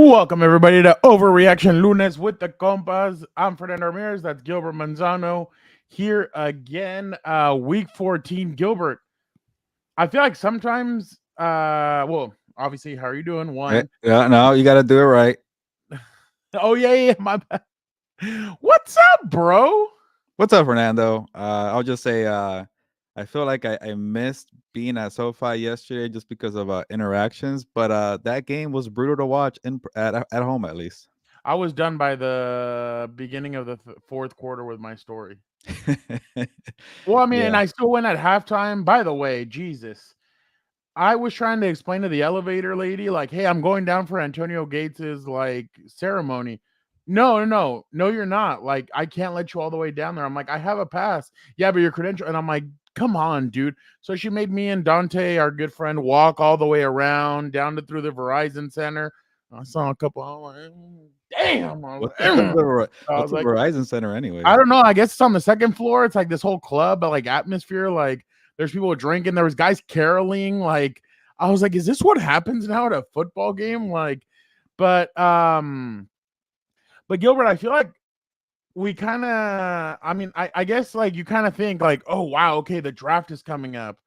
Welcome everybody to Overreaction Lunes with the Compas. I'm Fernando Ramirez. That's Gilbert Manzano here again. Week 14. Gilbert, I feel like sometimes, obviously, how are you doing? One. Yeah, no, you got to do it right. Oh yeah, my bad. What's up, bro? What's up, Fernando? I'll just say I feel like I missed being at SoFi yesterday just because of interactions, but that game was brutal to watch at home at least. I was done by the beginning of the fourth quarter with my story. Well, I mean, and Yeah. I still went at halftime. By the way, Jesus. I was trying to explain to the elevator lady, like, hey, I'm going down for Antonio Gates's like ceremony. No, you're not. Like, I can't let you all the way down there. I'm like, I have a pass. Yeah, but your credential. And I'm like, come on, dude. So she made me and Dante, our good friend, walk all the way around down to through the Verizon Center. I saw a couple. I'm like, damn. What's I what's was the like, Verizon Center I anyways? don't know. I guess it's on the second floor. It's like this whole club, but like atmosphere. Like there's people drinking. There was guys caroling. Like I was like, is this what happens now at a football game? Like, but Gilbert, I feel like we kind of. I mean, I guess like you kind of think like, oh wow, okay, the draft is coming up.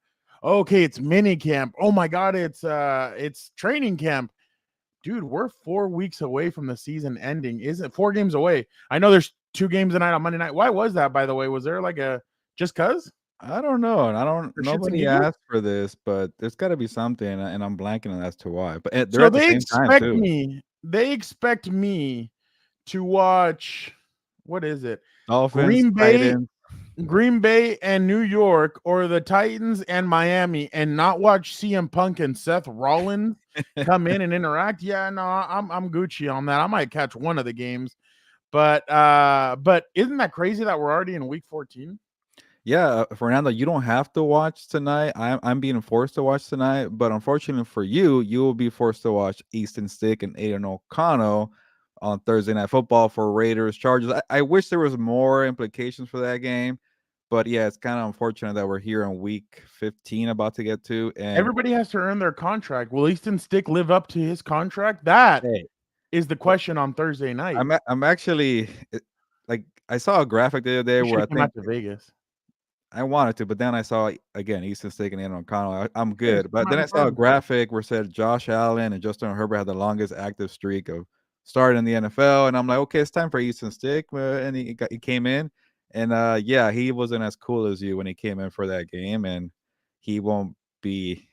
Okay, it's mini camp. Oh my god, it's training camp. Dude, we're 4 weeks away from the season ending. Isn't 4 games away? I know there's 2 games tonight on Monday night. Why was that, by the way? Was there like a just cuz? I don't know, and I don't. For shits and Nobody giggles? asked for this, but there's got to be something, and I'm blanking as to why. But they're So at the same time too. they expect me to watch what is it? Dolphins, Green Bay, Titans. Green Bay and New York, or the Titans and Miami, and not watch CM Punk and Seth Rollins come in and interact. Yeah, no, I'm Gucci on that. I might catch one of the games. But isn't that crazy that we're already in week 14? Yeah, Fernando, you don't have to watch tonight. I'm being forced to watch tonight, but unfortunately for you, you will be forced to watch Easton Stick and Aiden O'Connell on Thursday Night Football for Raiders Chargers. I wish there was more implications for that game, but yeah, it's kind of unfortunate that we're here in week 15 about to get to. And Everybody has to earn their contract. Will Easton Stick live up to his contract? That hey, is the question on Thursday night. I'm actually like I saw a graphic the other day You should where I have came out think to Vegas. I wanted to, but then I saw again Easton Stick and Aiden O'Connell. I'm Yeah, you good, should come but out then in I saw a person. graphic where it said Josh Allen and Justin Herbert had the longest active streak of starting in the NFL, and I'm like, okay, it's time for Easton Stick, and he came in, and yeah, he wasn't as cool as you when he came in for that game, and he won't be.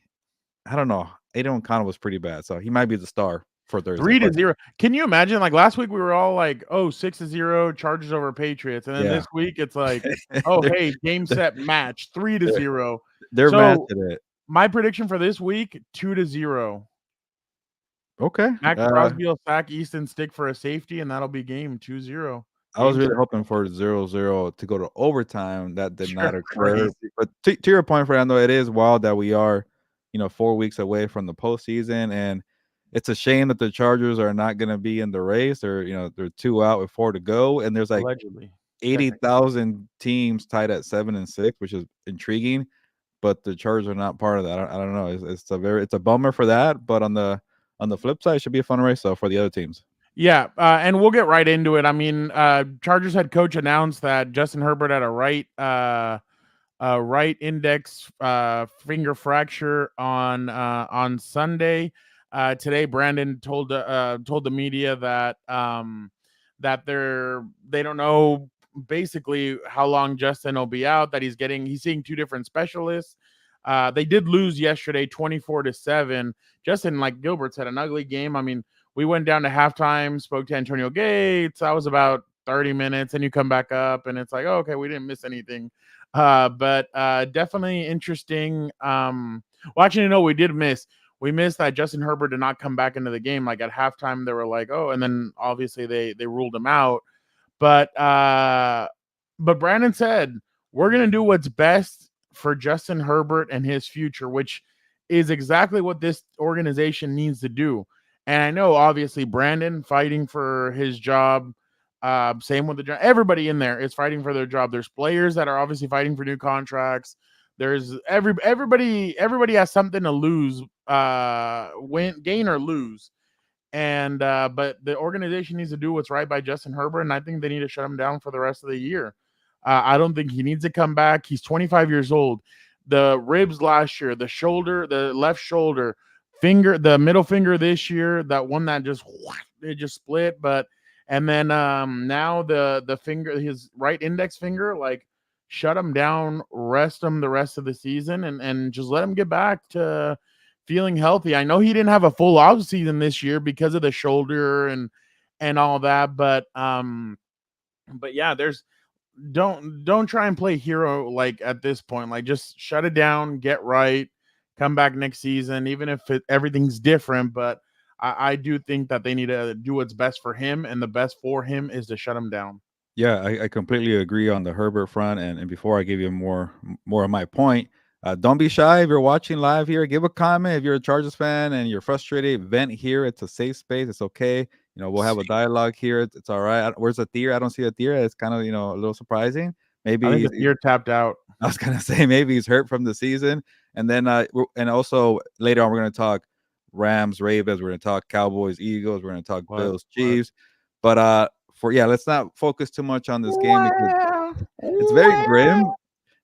I don't know. Aiden O'Connell was pretty bad, so he might be the star for Thursday. Three to But zero. Can you imagine? Like last week, we were all like, "Oh, 6-0, Chargers over Patriots," and then yeah, this week, it's like, "Oh, they're, hey, game set match, 3 to they're 0." they're So matching it. my prediction for this week, 2 to 0. Okay. Max Crosby will sack Easton Stick for a safety, and that'll be game 2-0. I was Game really set. hoping for 0-0 to go to overtime. That did You're not occur. crazy. But to your point, Fernando, it is wild that we are, 4 weeks away from the postseason, and it's a shame that the Chargers are not going to be in the race. Or they're 2 out with 4 to go, and there's like Allegedly, technically. 80,000 teams tied at 7-6, which is intriguing. But the Chargers are not part of that. I don't know. It's a bummer for that. But on the flip side, it should be a fun race though for the other teams. Yeah, and we'll get right into it. I mean, Chargers head coach announced that Justin Herbert had a right index finger fracture on Sunday. Today, Brandon told the media that that they don't know basically how long Justin will be out. That he's seeing two different specialists. They did lose yesterday, 24-7. Justin, like Gilbert said, an ugly game. I mean, we went down to halftime, spoke to Antonio Gates. That was about 30 minutes, and you come back up, and it's like, oh, okay, we didn't miss anything. But definitely interesting. Well, actually, no, we did miss. We missed that Justin Herbert did not come back into the game. Like at halftime, they were like, oh, and then obviously they ruled him out. But Brandon said we're gonna do what's best for Justin Herbert and his future, which is exactly what this organization needs to do. And I know obviously Brandon fighting for his job. Same with everybody in there is fighting for their job. There's players that are obviously fighting for new contracts. There's everybody has something to lose, gain or lose. And but the organization needs to do what's right by Justin Herbert, and I think they need to shut him down for the rest of the year. I don't think he needs to come back. He's 25 years old. The ribs last year, the shoulder, the left shoulder, finger, the middle finger this year, that one that just it just split. But and then now the finger, his right index finger, like shut him down, rest him the rest of the season, and just let him get back to feeling healthy. I know he didn't have a full off season this year because of the shoulder and all that, but yeah, there's don't try and play hero like at this point. Like just shut it down, get right, come back next season, even if everything's different. But I do think that they need to do what's best for him, and the best for him is to shut him down. Yeah, I completely agree on the Herbert front. And before I give you more of my point, don't be shy if you're watching live here. Give a comment if you're a Chargers fan and you're frustrated. Vent here. It's a safe space. It's okay. We'll have a dialogue here. It's all right. Where's the tier? I don't see a tier. It's kind of a little surprising. I Maybe think the year tapped out. I was gonna say maybe he's hurt from the season. And then and also later on we're gonna talk Rams, Ravens. We're gonna talk Cowboys, Eagles. We're gonna talk Bills, Chiefs. But let's not focus too much on this game because it's very grim.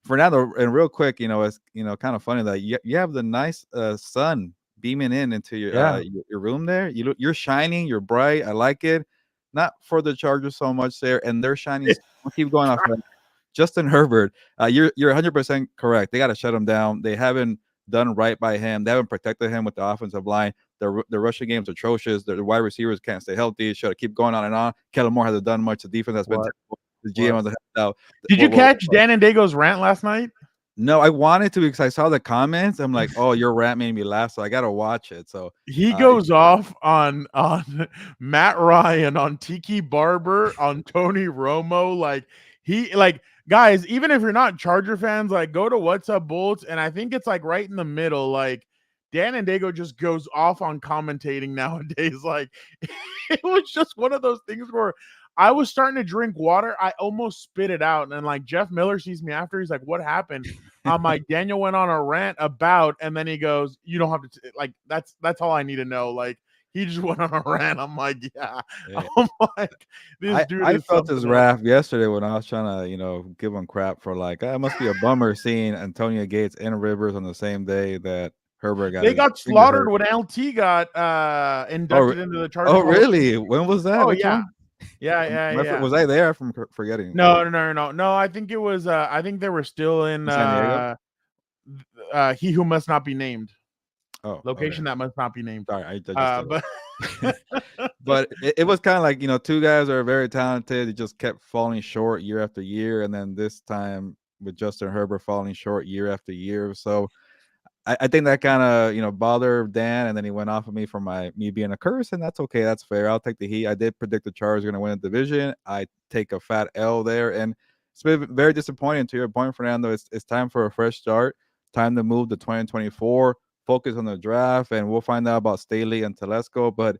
Fernando, and real quick, it's kind of funny that you have the nice sun beaming into your room there. You're shining, you're bright. I like it. Not for the Chargers so much there, and they're shining. I'll keep going off that. Justin Herbert, you're 100% correct. They got to shut him down. They haven't done right by him. They haven't protected him with the offensive line. The rushing game's atrocious. The wide receivers can't stay healthy. Should keep going on and on. Kellen Moore hasn't done much. The defense has been terrible. The GM hasn't helped out. Did you catch Dan and Dago's rant last night? No, I wanted to because I saw the comments. I'm like, oh, your rant made me laugh, so I got to watch it. So he goes off on Matt Ryan, on Tiki Barber, on Tony Romo. Like guys, even if you're not Charger fans, like go to What's Up Bolts, and I think it's like right in the middle. Like Dan and Dago just goes off on commentating nowadays. Like it was just one of those things where I was starting to drink water. I almost spit it out. And like Jeff Miller sees me after. He's like, what happened? I'm like, Daniel went on a rant about, and then he goes, you don't have to like, that's all I need to know. Like he just went on a rant. I'm like, yeah. I'm like, this dude I felt his wrath yesterday when I was trying to, give him crap for like, it must be a bummer seeing Antonio Gates and Rivers on the same day that Herbert got. They got slaughtered when LT got inducted into the Chargers. Oh, really? When was that? Oh, yeah. Yeah. Was I there? I'm forgetting. No. I think it was. I think they were still in San Diego. He who must not be named. Oh, location that must not be named. Sorry, I just but it was kind of like two guys are very talented. They just kept falling short year after year, and then this time with Justin Herbert falling short year after year. So I think that kind of bothered Dan, and then he went off of me for me being a curse, and that's okay. That's fair. I'll take the heat. I did predict the Chargers are going to win the division. I take a fat L there, and it's been very disappointing. To your point, Fernando, it's time for a fresh start. Time to move to 2024. Focus on the draft, and we'll find out about Staley and Telesco. But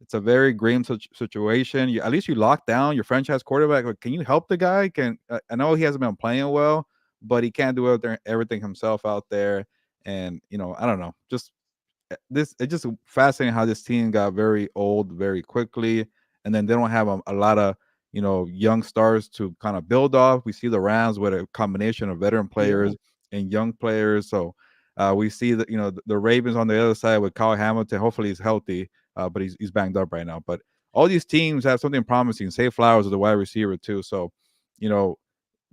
it's a very grim situation. At least you locked down your franchise quarterback. Like, can you help the guy? I know he hasn't been playing well, but he can't do everything himself out there. And I don't know. It's just fascinating how this team got very old very quickly, and then they don't have a lot of young stars to kind of build off. We see the Rams with a combination of veteran players and young players. So we see that the Ravens on the other side with Kyle Hamilton. Hopefully he's healthy, but he's banged up right now. But all these teams have something promising. Say Flowers is the wide receiver too. So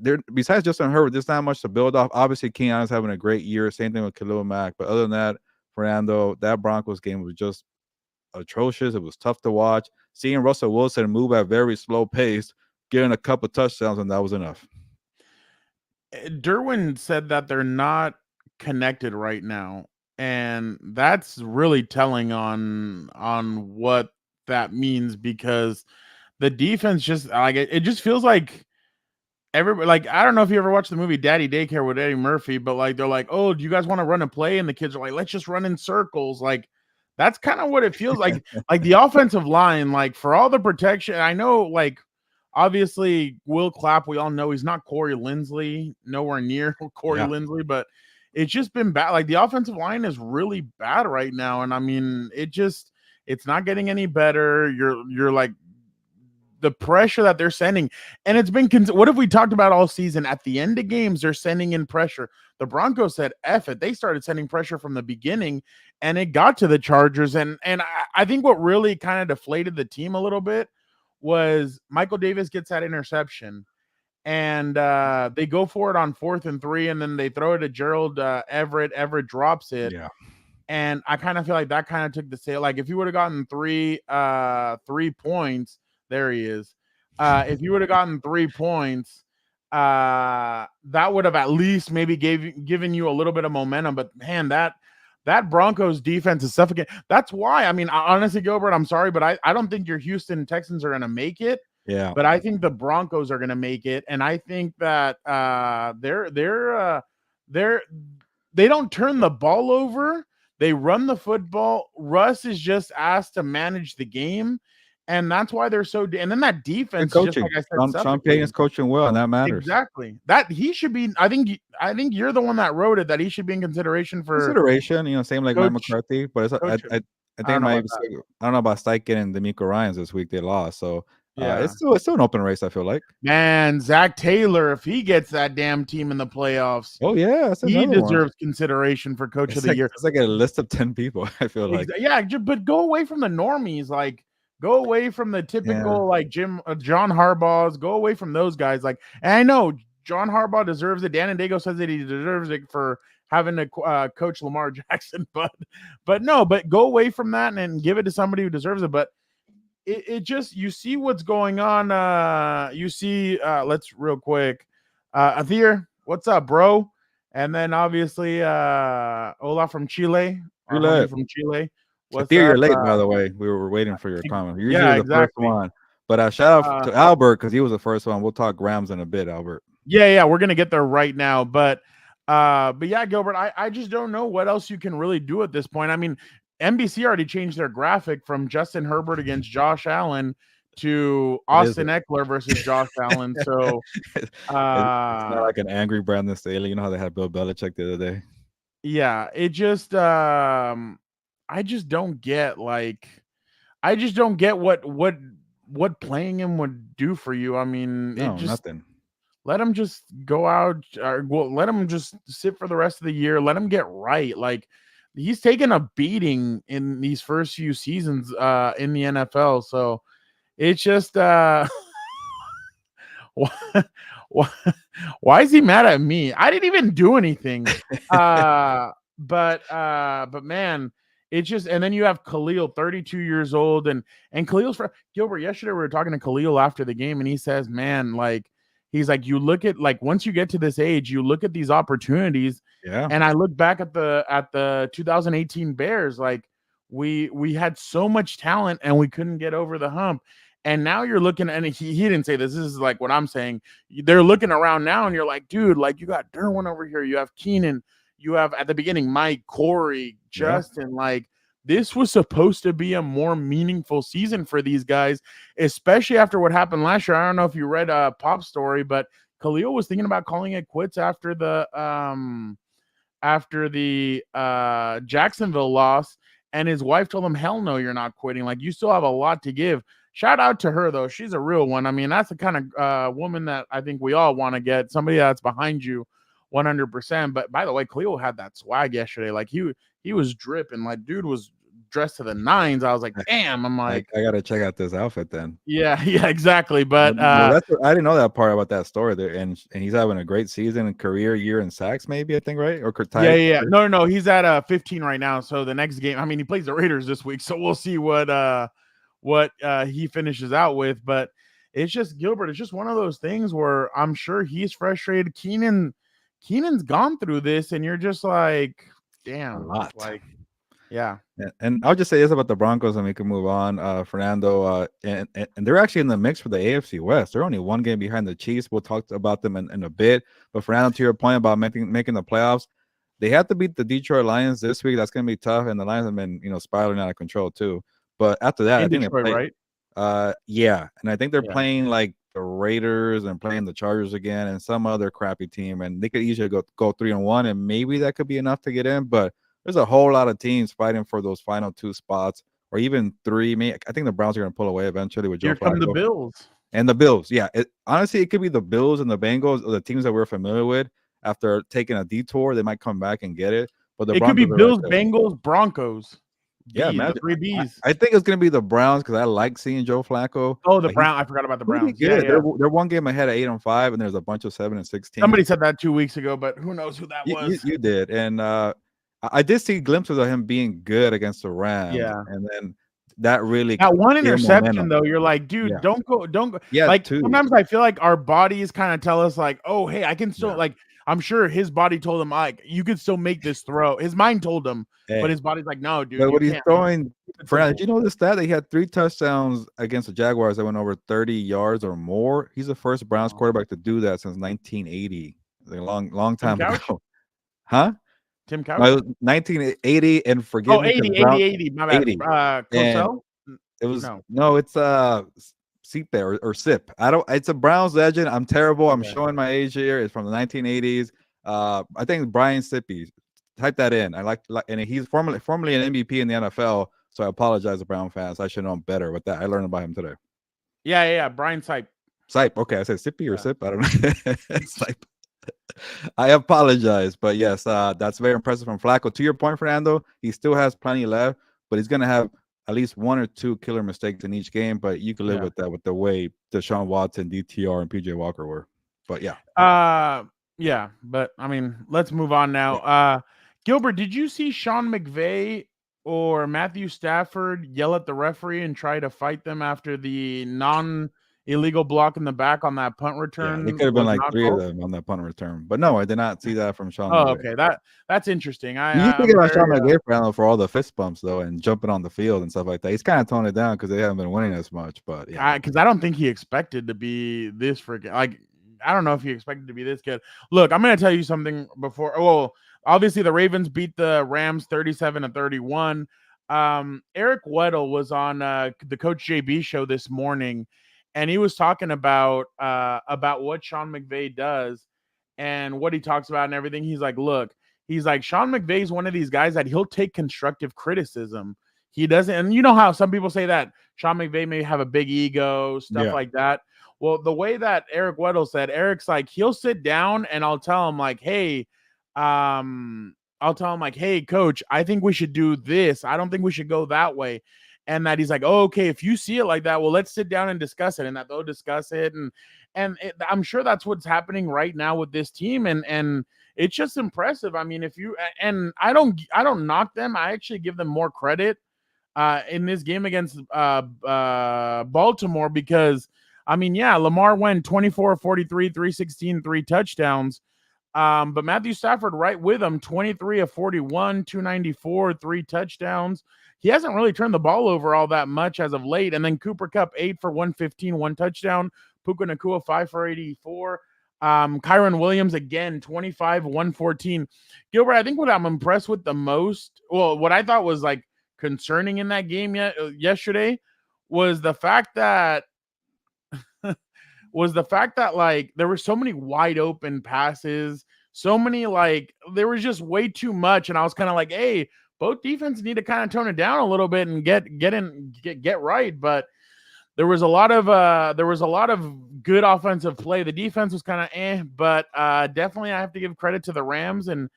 there, besides Justin Herbert, there's not much to build off. Obviously, Keon's having a great year. Same thing with Khalil Mack. But other than that, Fernando, that Broncos game was just atrocious. It was tough to watch. Seeing Russell Wilson move at very slow pace, getting a couple touchdowns, and that was enough. Derwin said that they're not connected right now, and that's really telling on what that means, because the defense just like it just feels like everybody, like, I don't know if you ever watched the movie Daddy Daycare with Eddie Murphy, but like they're like, oh, do you guys want to run and play? And the kids are like, let's just run in circles. Like that's kind of what it feels like. Like the offensive line, like for all the protection, I know, like obviously Will Clapp, we all know he's not Corey Linsley, nowhere near Corey Linsley, but it's just been bad. Like the offensive line is really bad right now, and I mean, it just It's not getting any better. You're like the pressure that they're sending, and it's been. What have we talked about all season? At the end of games, they're sending in pressure. The Broncos said, "F it." They started sending pressure from the beginning, and it got to the Chargers. And I think what really kind of deflated the team a little bit was Michael Davis gets that interception, and they go for it on 4th and 3, and then they throw it to Gerald Everett. Everett drops it. Yeah. And I kind of feel like that kind of took the sale. Like if you would have gotten 3 points, there he is. If you would have gotten 3 points, that would have at least maybe given you a little bit of momentum. But man, that Broncos defense is suffocating. That's why, I mean, honestly, Gilbert, I'm sorry, but I don't think your Houston Texans are going to make it. Yeah. But I think the Broncos are going to make it, and I think that they don't turn the ball over. They run the football. Russ is just asked to manage the game, and that's why they're so. And then that defense, just like I said, Sean Payton is coaching well, and that matters. Exactly. That he should be. I think you're the one that wrote it. That he should be in consideration for same like Mike McCarthy. But I think I don't know about Steichen and D'Amico Ryans this week. They lost, so it's still an open race. I feel like, man, Zach Taylor, if he gets that damn team in the playoffs, he deserves consideration for coach of the year. It's like a list of 10 people. I feel like, but go away from the normies, like go away from the typical like John Harbaugh's. Go away from those guys. Like, and I know John Harbaugh deserves it. Dan Diego says that he deserves it for having to coach Lamar Jackson, but go away from that and give it to somebody who deserves it. But it just, you see what's going on. You see, let's real quick. Athir, what's up, bro? And then obviously Ola from Chile. From Chile. Athir, you're late, by the way. We were waiting for your comment. You're usually the first one. But shout out to Albert because he was the first one. We'll talk Rams in a bit, Albert. Yeah, we're gonna get there right now. But yeah, Gilbert, I just don't know what else you can really do at this point. I mean, NBC already changed their graphic from Justin Herbert against Josh Allen to Austin Eckler versus Josh Allen. So it's not like an angry Brandon Staley. You know how they had Bill Belichick the other day. Yeah, it just I just don't get what playing him would do for you. I mean, nothing. Let him just go out, or let him just sit for the rest of the year. Let him get right. Like, he's taken a beating in these first few seasons in the NFL. So it's just why is he mad at me? I didn't even do anything. But man, it's just, and then you have Khalil, 32 years old, and Khalil's Gilbert. Yesterday we were talking to Khalil after the game, and he says, man, like, he's like, you look at, like, once you get to this age, you look at these opportunities. Yeah. And I look back at the 2018 Bears, like we had so much talent and we couldn't get over the hump. And now you're looking, and he didn't say this. This is like what I'm saying. They're looking around now, and you're like, dude, like, you got Derwin over here. You have Keenan. You have, at the beginning, Mike, Corey, Justin. Like, this was supposed to be a more meaningful season for these guys, especially after what happened last year. I don't know if you read Pop's story, but Khalil was thinking about calling it quits after the Jacksonville loss, and his wife told him, hell no, you're not quitting. Like, you still have a lot to give. Shout out to her, though. She's a real one. I mean, that's the kind of woman that I think we all want to get, somebody that's behind you 100%. But by the way, Khalil had that swag yesterday. Like, he was dripping. Like, dude was dressed to the nines. I was like, damn. I'm like, I gotta check out this outfit then. Yeah, exactly. But I didn't know that part about that story there. And he's having a great season and career year in sacks, maybe, I think, right? Or yeah. No, he's at 15 right now. So the next game, I mean, he plays the Raiders this week, so we'll see what he finishes out with. But it's just, Gilbert, it's just one of those things where I'm sure he's frustrated. Keenan's gone through this, and you're just like, damn, a lot. Like, yeah. And I'll just say this about the Broncos, and we can move on. Fernando, and they're actually in the mix for the AFC West. They're only one game behind the Chiefs. We'll talk about them in a bit. But Fernando, to your point about making the playoffs, they have to beat the Detroit Lions this week. That's going to be tough, and the Lions have been spiraling out of control too. But after that, I think Detroit, they play, right? Yeah, and I think they're playing like the Raiders and playing the Chargers again and some other crappy team, and they could easily go 3-1, and maybe that could be enough to get in. But there's a whole lot of teams fighting for those final two spots or even 3. Maybe I think the Browns are going to pull away eventually with Joe Here come the Flacco. Bills. And the Bills, yeah. Honestly, it could be the Bills and the Bengals, or the teams that we're familiar with. After taking a detour, they might come back and get it. But the It could be Broncos are right Bills, there. Bengals, Broncos. Yeah, The imagine. 3 Bs. I think it's going to be the Browns because I like seeing Joe Flacco. Oh, the Brown. I forgot about the Pretty Browns. Yeah, good. yeah. They're one game ahead at 8-5, and there's a bunch of 7-6 teams. Somebody said that 2 weeks ago, but who knows who that was? You did, and I did see glimpses of him being good against the Rams. Yeah. And then that really That one gave him interception, momentum. though, you're like, dude, Yeah. don't go. Yeah, Like, too. sometimes I feel like our bodies kind of tell us, like, oh, hey, I can still, Yeah. like, I'm sure his body told him, like, you could still make this throw. His mind told him, Hey. but his body's like, no, dude, But you when he's can't. throwing, It's Fernando, did simple. you know the stat? He had 3 touchdowns against the Jaguars that went over 30 yards or more. He's the first Browns quarterback to do that since 1980. A long Tim time Couch? ago. Huh? Tim No, it Couch? was 1980, and forgive Oh, me because 80. My bad. 80. And Cosell? it was No. it's Sipe or Sip. It's a Browns legend. I'm terrible. I'm Okay. showing my age here. It's from the 1980s. I think Brian Sippy. Type that in. I like and he's formerly an MVP in the NFL. So I apologize to Brown fans. I should know him better with that. I learned about him today. Yeah. Brian Sipe. Sipe. Okay, I said Sippy or Sip. I don't know. Sipe. I apologize, but yes, that's very impressive from Flacco. To your point, Fernando, he still has plenty left, but he's gonna have at least 1 or 2 killer mistakes in each game. But you can live with that with the way Deshaun Watson, DTR, and PJ Walker were. But yeah. Yeah, but I mean, let's move on now. Gilbert, did you see Sean McVay or Matthew Stafford yell at the referee and try to fight them after the non-illegal block in the back on that punt return? It could have been like 3 of called? them on that punt return. But no, I did not see that from Sean Oh, McVay. okay. That's interesting. You think about Sean McVay for all the fist bumps though, and jumping on the field and stuff like that. He's kind of toned it down because they haven't been winning as much. But yeah, because I don't think he expected to be this freaking like. I don't know if he expected to be this good. Look, I'm going to tell you something before. Well, obviously the Ravens beat the Rams 37-31. Eric Weddle was on the Coach JB show this morning, and he was talking about what Sean McVay does and what he talks about and everything. He's like, look, Sean McVay is one of these guys that he'll take constructive criticism. He doesn't, and you know how some people say that Sean McVay may have a big ego, stuff like that. Well, the way that Eric Weddle said, Eric's like, he'll sit down and I'll tell him like, hey, coach, I think we should do this. I don't think we should go that way. And that he's like, oh, okay, if you see it like that, well, let's sit down and discuss it. And that they'll discuss it. And I'm sure that's what's happening right now with this team. And it's just impressive. I mean, I don't knock them. I actually give them more credit in this game against Baltimore because I mean, yeah, Lamar went 24-43, 316, 3 touchdowns. But Matthew Stafford right with him, 23-41, 294, 3 touchdowns. He hasn't really turned the ball over all that much as of late. And then Cooper Kupp, 8 for 115, 1 touchdown. Puka Nacua, 5 for 84. Kyron Williams, again, 25, 114. Gilbert, I think what I'm impressed with the most, well, what I thought was like concerning in that game yesterday was the fact that like there were so many wide open passes, so many like there was just way too much, and I was kind of like, hey, both defenses need to kind of tone it down a little bit and get right. But there was a lot of good offensive play. The defense was kind of but definitely I have to give credit to the Rams and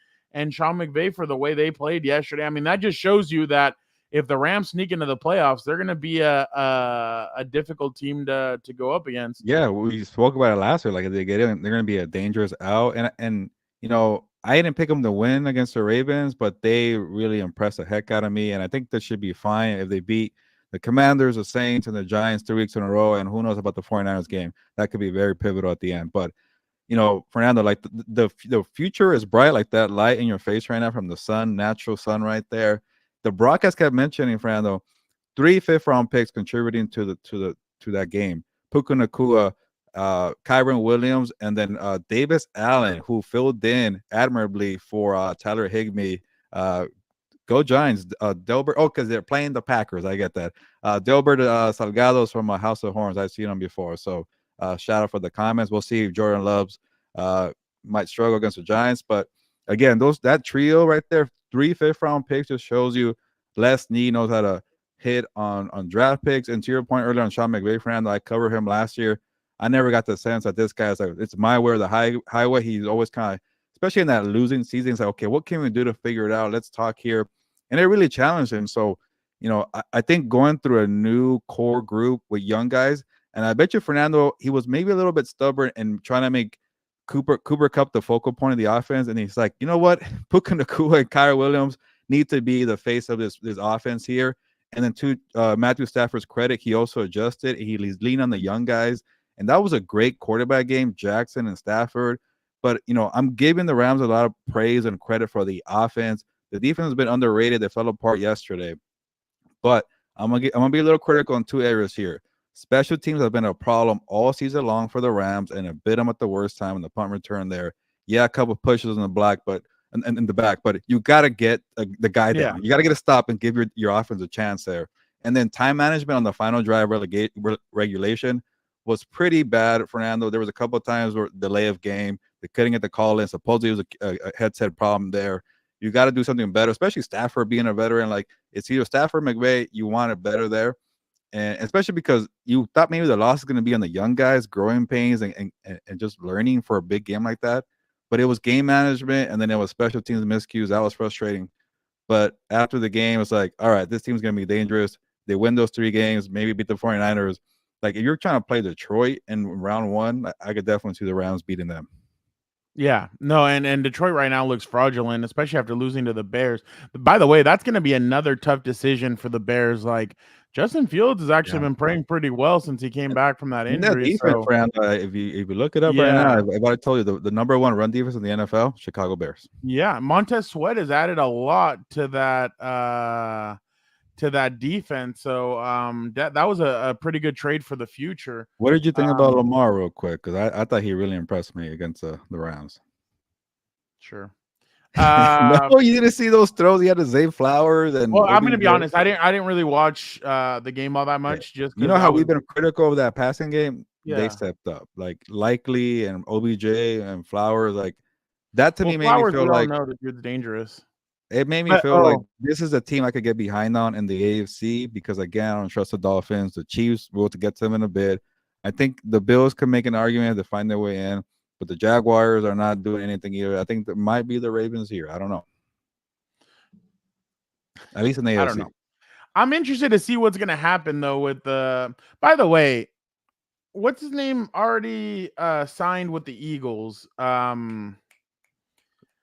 Sean McVay for the way they played yesterday. I mean, that just shows you that if the Rams sneak into the playoffs, they're going to be a difficult team to go up against. Yeah, we spoke about it last year. Like if they get in, they're going to be a dangerous out. And you know, I didn't pick them to win against the Ravens, but they really impressed the heck out of me. And I think that should be fine if they beat the Commanders, the Saints, and the Giants 3 weeks in a row. And who knows about the 49ers game? That could be very pivotal at the end. But you know, Fernando, like the future is bright, like that light in your face right now from the sun, natural sun right there. The broadcast kept mentioning, Fernando, 3 fifth-round picks contributing to that game. Puka Nacua, Kyron Williams, and then Davis Allen, who filled in admirably for Tyler Higbee. Go Giants. Delbert. Oh, because they're playing the Packers. I get that. Delbert Salgado's from House of Horns. I've seen him before. So shout out for the comments. We'll see if Jordan Loves might struggle against the Giants. But again, that trio right there, 3 fifth-round picks just shows you Les Snead knows how to hit on draft picks. And to your point earlier on Sean McVay, Fernando, I covered him last year. I never got the sense that this guy is like, it's my way or the highway. He's always kind of, especially in that losing season, he's like, okay, what can we do to figure it out? Let's talk here. And it really challenged him. So, I think going through a new core group with young guys, and I bet you Fernando, he was maybe a little bit stubborn and trying to make Cooper Kupp the focal point of the offense. And he's like, you know what? Puka Nacua and Kyrie Williams need to be the face of this offense here. And then to Matthew Stafford's credit, he also adjusted. He's leaning on the young guys. And that was a great quarterback game, Jackson and Stafford. But, I'm giving the Rams a lot of praise and credit for the offense. The defense has been underrated. They fell apart yesterday. But I'm gonna be a little critical in two areas here. Special teams have been a problem all season long for the Rams, and it bit them at the worst time in the punt return there. Yeah, a couple pushes in the black, but in the back, but you got to get the guy down. You got to get a stop and give your offense a chance there. And then time management on the final drive regulation was pretty bad, Fernando. There was a couple of times where delay of game, they couldn't get the call in. Supposedly it was a headset problem there. You got to do something better, especially Stafford being a veteran. Like, it's either Stafford or McVay. You want it better there. And especially because you thought maybe the loss is going to be on the young guys, growing pains and just learning for a big game like that. But it was game management, and then it was special teams miscues. That was frustrating. But after the game, it's like, all right, this team's going to be dangerous. They win those 3 games, maybe beat the 49ers. Like, if you're trying to play Detroit in round 1, I could definitely see the Rams beating them. Yeah, no, and Detroit right now looks fraudulent, especially after losing to the Bears. But by the way, that's going to be another tough decision for the Bears. Like, Justin Fields has actually been playing pretty well since he came back from that injury. That defense, if you look it up right now, if I told you the number 1 run defense in the NFL, Chicago Bears. Yeah, Montez Sweat has added a lot to that defense. So that was a pretty good trade for the future. What did you think about Lamar real quick? Because I thought he really impressed me against the Rams. Sure. No, you didn't see those throws. He had to Zay Flowers and. Well, I'm gonna be honest. I didn't really watch the game all that much. Yeah. Just you know how we've been critical of that passing game. Yeah. They stepped up, like Likely and OBJ and Flowers. Like that to me made me feel like know that you're dangerous. It made me feel like this is a team I could get behind on in the AFC because, again, I don't trust the Dolphins. The Chiefs will to get to them in a bit. I think the Bills can make an argument to find their way in, but the Jaguars are not doing anything either. I think that might be the Ravens here. I don't know. At least in the AFC. I don't know. I'm interested to see what's going to happen, though, with the – by the way, what's his name already signed with the Eagles?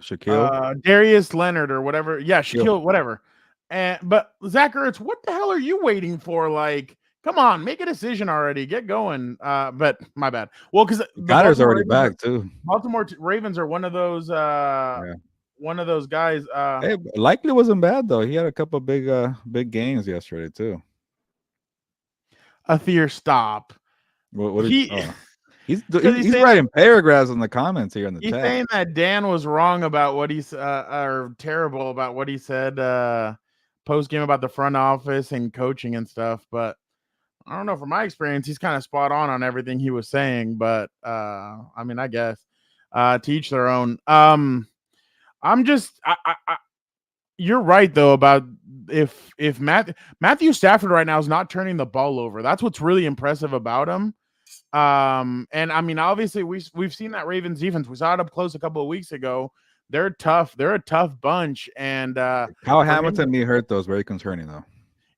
Shaquille? Darius Leonard or whatever. Yeah, Shaquille, whatever. But Zach Ertz, what the hell are you waiting for? Like, come on, make a decision already. Get going. But my bad. Well, because Goddard's already back too. Baltimore Ravens are one of those guys. Hey, Likely wasn't bad though. He had a couple big games yesterday too. Athir, stop. What He's writing paragraphs in the comments here in the chat. He's saying that Dan was wrong about what he's or terrible about what he said post game about the front office and coaching and stuff. But I don't know. From my experience, he's kind of spot on everything he was saying. But I mean, I guess to each their own. You're right though about if Matthew Stafford right now is not turning the ball over. That's what's really impressive about him. And I mean, obviously we've seen that Ravens defense. We saw it up close a couple of weeks ago. They're tough. They're a tough bunch. And how Hamilton being hurt though is very concerning though.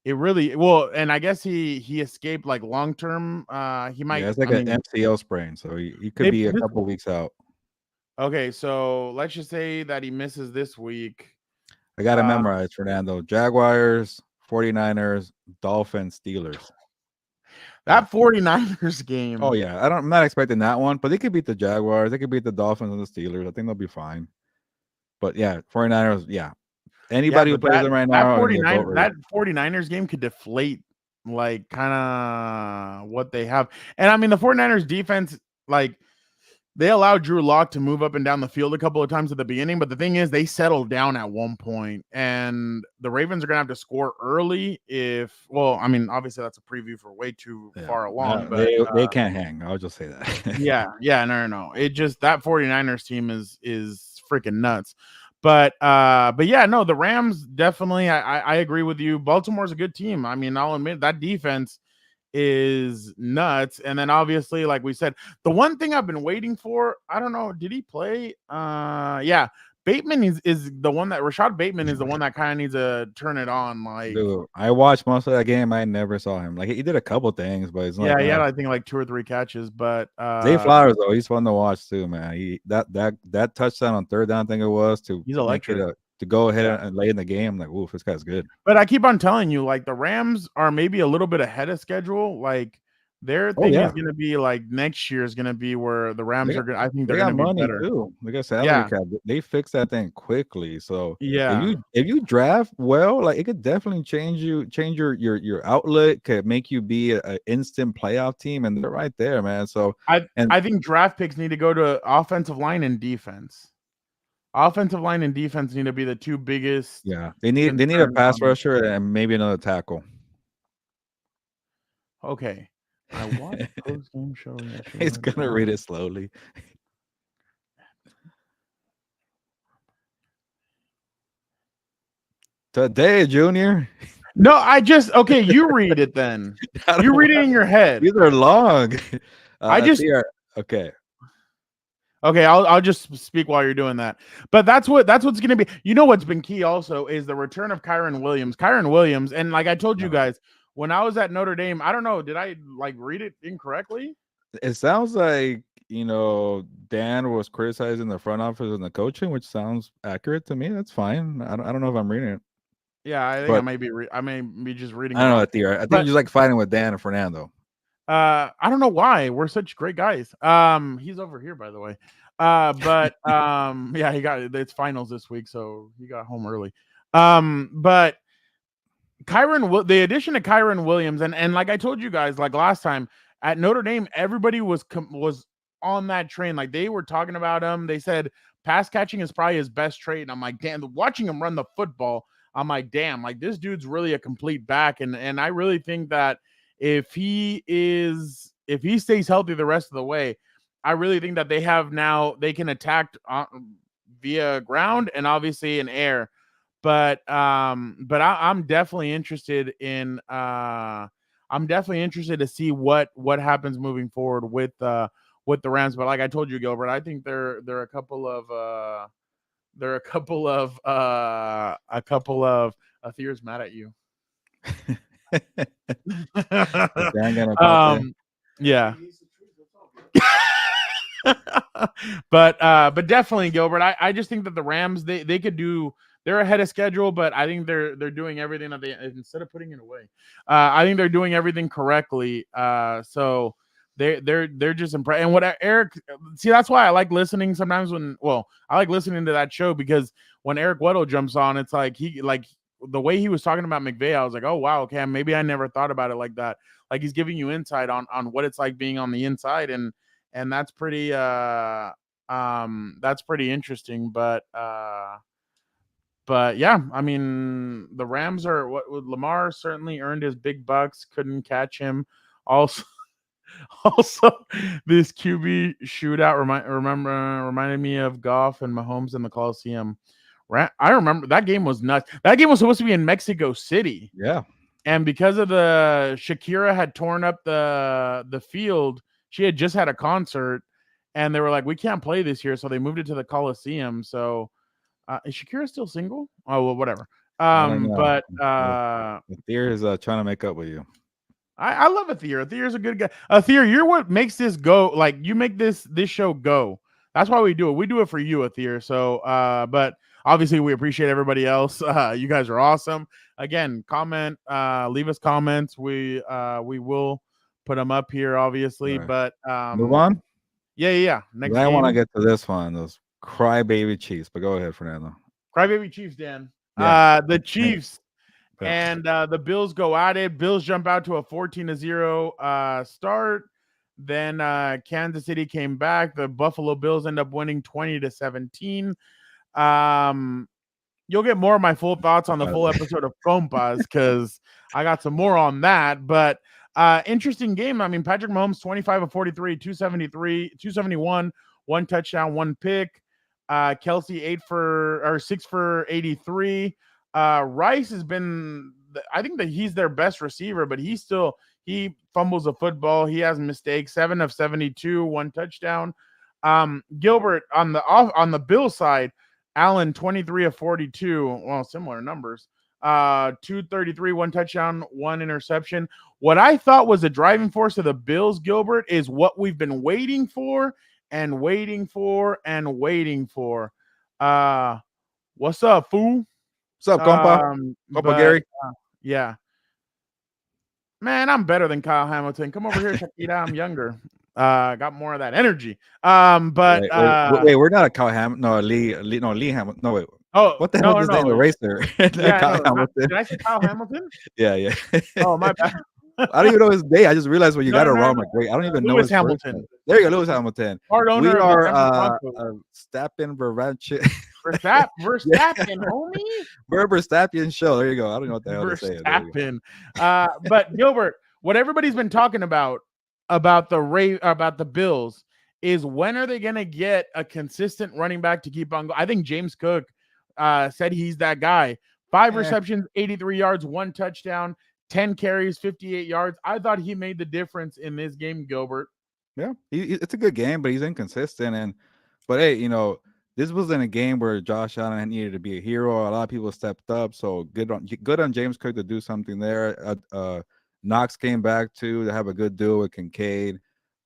It really and I guess he escaped like long term. He might. Yeah, it's like an MCL sprain, so he could be a couple weeks out. Okay, so let's just say that he misses this week. I got to memorize, Fernando. Jaguars, 49ers, Dolphins, Steelers. That 49ers game. Oh, yeah. I'm not expecting that one, but they could beat the Jaguars. They could beat the Dolphins and the Steelers. I think they'll be fine. But, yeah, 49ers, yeah. Anybody who plays them right now. That 49ers game could deflate, like, kind of what they have. And, I mean, the 49ers defense, like, they allowed Drew Lock to move up and down the field a couple of times at the beginning, but the thing is they settled down at one point, and the Ravens are going to have to score early I mean, obviously that's a preview for way too far along. But they can't hang. I'll just say that. yeah, no. It just, that 49ers team is freaking nuts. But yeah, no, the Rams definitely. I agree with you. Baltimore's a good team. I mean, I'll admit that defense is nuts. And then obviously, like we said, the one thing I've been waiting for, I don't know, did he play? Yeah, Bateman is the one that Rashad Bateman is the one that kind of needs to turn it on. Like, Dude, I watched most of that game. I never saw him. Like he did a couple things, but it's yeah, like he had I think like 2 or 3 catches, but Zay Flowers though, he's fun to watch too, man. He that touchdown on third down, I think it was to he's make it electric. to go ahead Yeah. and lay in the game. Like, oof, this guy's good. But I keep on telling you, like the Rams are maybe a little bit ahead of schedule. Like their Oh thing is yeah, going to be like next year is going to be where the Rams are going. I think they they're going got to be money better. too. They got salary Yeah, cap. They fixed that thing quickly. So yeah. if you draft well, like it could definitely change your outlet, could make you be a instant playoff team, and they're right there, man. So and I think draft picks need to go to offensive line and defense. Offensive line and defense need to be the two biggest yeah, they need a concerns pass on this. rusher and maybe another tackle. Okay. I watched post game show He's yesterday. gonna read it slowly. Today, Junior. No, okay, you read it then. You read it in your head. These are long. I just okay. Okay, I'll just speak while you're doing that. But that's what's going to be. You know what's been key also is the return of Kyren Williams. Kyren Williams, and like I told you guys, when I was at Notre Dame, I don't know, did I like read it incorrectly? It sounds like Dan was criticizing the front office and the coaching, which sounds accurate to me. That's fine. I don't know if I'm reading it. Yeah, I think But I may be just reading I it don't know, wrong. Theo. I think But you're just like fighting with Dan and Fernando. I don't know why. We're such great guys. He's over here, by the way. But yeah, it's finals this week, so he got home early. But the addition of Kyren Williams, and like I told you guys, like last time at Notre Dame, everybody was on that train. Like they were talking about him. They said pass catching is probably his best trait, and I'm like, damn, watching him run the football, I'm like, damn, like this dude's really a complete back, and I really think that if he stays healthy the rest of the way, I really think that they can attack via ground and obviously in air. But I'm definitely interested in to see what happens moving forward with the Rams. But like I told you, Gilbert, I think they're a couple of Athir's mad at you. Yeah. But definitely, Gilbert. I just think that the Rams they could do. They're ahead of schedule, but I think they're doing everything that they instead of putting it away. I think they're doing everything correctly. So they're just impressed. And what Eric see, that's why I like listening sometimes I like listening to that show because when Eric Weddle jumps on, it's like the way he was talking about McVay, I was like, oh wow, okay, maybe I never thought about it like that. Like he's giving you insight on what it's like being on the inside, and that's pretty interesting. But yeah, I mean the Rams are Lamar certainly earned his big bucks, couldn't catch him. Also this QB shootout reminded me of Goff and Mahomes in the Coliseum. I remember that game was nuts. That game was supposed to be in Mexico City. Yeah. And because of the Shakira had torn up the field, she had just had a concert, and they were like, "We can't play this year," so they moved it to the Coliseum. So, is Shakira still single? Oh well, whatever. But the theory is trying to make up with you. I love Athir. Athir's a good guy. Athir, you're what makes this go. Like you make this show go. That's why we do it. We do it for you, Athir. So, but obviously we appreciate everybody else. You guys are awesome. Again, comment, leave us comments. We will put them up here, obviously. Right. But move on. Yeah. Next I want to game. get to this one, those crybaby Chiefs. But go ahead, Fernando. Crybaby Chiefs, Dan. Yeah. The Chiefs. And the Bills go at it. Bills jump out to a 14-0 start. Then Kansas City came back. The Buffalo Bills end up winning 20-17. You'll get more of my full thoughts on the full episode of Compas because I got some more on that. But interesting game. I mean, Patrick Mahomes 25 of 43, 271, one touchdown, one pick. Kelsey 6 for 83. Rice has been, I think that he's their best receiver, but he fumbles a football. He has mistakes. 7 of 72, 1 touchdown. Gilbert on the Bill side, Allen 23 of 42. Well, similar numbers. 233, 1 touchdown, 1 interception. What I thought was the driving force of the Bills, Gilbert, is what we've been waiting for and waiting for and waiting for. What's up, fool? What's up, compa? Compa But Gary. yeah. Man, I'm better than Kyle Hamilton. Come over here, Shakira. I'm younger. Got more of that energy. But wait, we're not a Kyle Hamilton. No, Lee Hamilton. No, wait. Oh, what the hell is his name? Eraser. Yeah, Kyle Hamilton. Did I say Kyle Hamilton? Yeah. Oh, my bad. I don't even know his name. I just realized when you got it wrong. Like, wait, I don't even know Lewis his Hamilton. First. There you go, Lewis Hamilton. We are Verstappen, homie. Verstappen show. There you go. I don't know what the hell to say. Verstappen. But Gilbert, what everybody's been talking about the Bills is when are they going to get a consistent running back to keep on going? I think James Cook said he's that guy. 5 receptions, 83 yards, 1 touchdown, 10 carries, 58 yards. I thought he made the difference in this game, Gilbert. Yeah, it's a good game, but he's inconsistent. But hey, this wasn't a game where Josh Allen needed to be a hero. A lot of people stepped up, so good on James Cook to do something there. Knox came back too to have a good duel with Kincaid.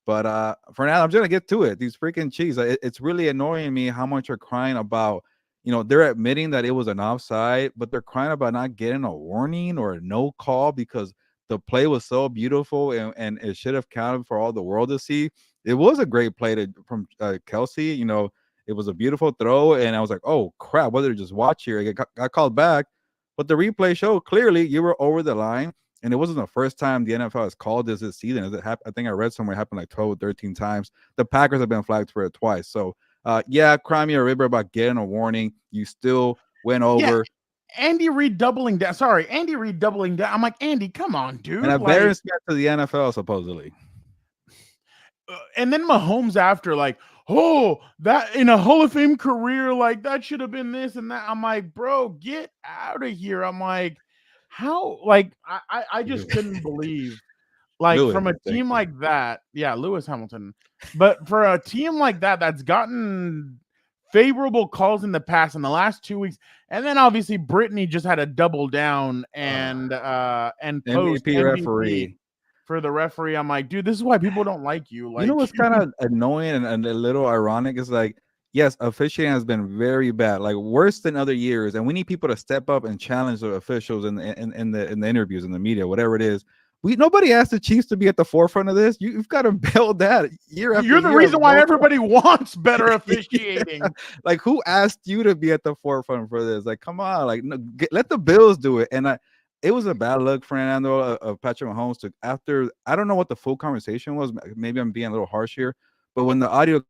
But for now, I'm just gonna get to it. These freaking Chiefs. It's really annoying me how much they're crying about. They're admitting that it was an offside, but they're crying about not getting a warning or a no call because the play was so beautiful and it should have counted for all the world to see. It was a great play from Kelsey. It was a beautiful throw, and I was like, oh crap, what did I just watch here? I got called back, but the replay showed clearly you were over the line, and it wasn't the first time the NFL has called this season. I think I read somewhere it happened like 12 or 13 times. The Packers have been flagged for it twice. So cry me a river about getting a warning. You still went over. Yeah. Andy Reid doubling down. Sorry, Andy Reid doubling down. I'm like, Andy, come on, dude. And embarrassment to the NFL, supposedly. And then Mahomes after, like, oh, that in a Hall of Fame career, like that should have been this and that. I'm like, bro, get out of here. I'm like, how? Like, I just couldn't believe, like, Lewis, from a team like that. Yeah, Lewis Hamilton. But for a team like that, that's gotten favorable calls in the past in the last 2 weeks, and then obviously Brittany just had a double down and post MVP referee for the referee. I'm like, dude, this is why people don't like you. Like, what's kind of annoying and a little ironic is like, yes, officiating has been very bad, like worse than other years, and we need people to step up and challenge the officials in the interviews, in the media, whatever it is. Nobody asked the Chiefs to be at the forefront of this. You've got to build that year after year. You're the reason why everybody wants better officiating. Yeah. Like, who asked you to be at the forefront for this? Like, come on, like, no, let the Bills do it. And it was a bad look, Fernando, of Patrick Mahomes. After, I don't know what the full conversation was. Maybe I'm being a little harsh here, but when the audio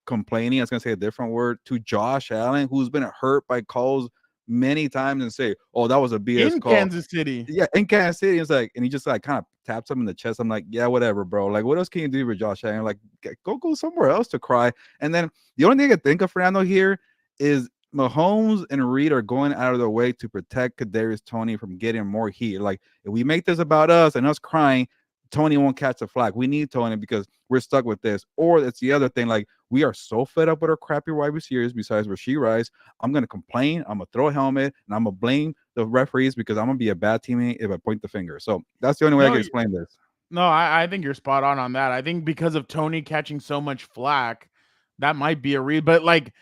complaining, I was gonna say a different word, to Josh Allen, who's been hurt by calls many times, and say, oh, that was a BS call. Kansas City. Yeah, in Kansas City. It's like, and he just like kind of taps him in the chest. I'm like, yeah, whatever, bro. Like, what else can you do with Josh Allen? Like, go somewhere else to cry. And then the only thing I can think of, Fernando, here is Mahomes and Reed are going out of their way to protect Kadarius Toney from getting more heat. Like, if we make this about us and us crying, Toney won't catch the flag. We need Toney because we're stuck with this. Or it's the other thing, like, we are so fed up with our crappy wide receivers besides Rashee Rice. I'm going to complain. I'm going to throw a helmet, and I'm going to blame the referees because I'm going to be a bad teammate if I point the finger. So that's the only way I can explain this. No, I think you're spot on that. I think because of Toney catching so much flack, that might be a read. But, like,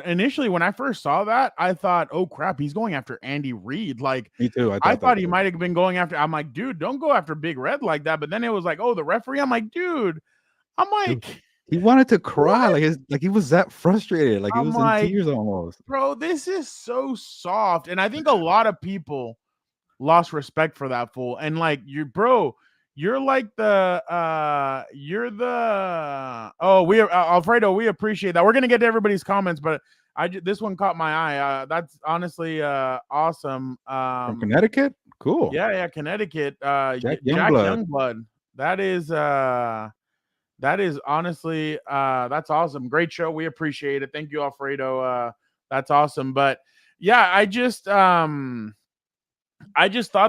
initially when I first saw that, I thought, oh crap, he's going after Andy Reid. Like, me too. I thought he might have been going after. I'm like, dude, don't go after Big Red like that. But then it was like, oh, the referee. I'm like, dude. I'm like, dude, he wanted to cry. Like he was that frustrated. Like, he was in tears almost. Bro, this is so soft, and I think a lot of people lost respect for that fool. And like, you're like Alfredo, we appreciate that. We're gonna get to everybody's comments, but this one caught my eye. That's honestly awesome. From Connecticut, cool. Yeah, Connecticut. Jack Youngblood. That is That is honestly, that's awesome. Great show. We appreciate it. Thank you, Alfredo. That's awesome. But yeah, I just thought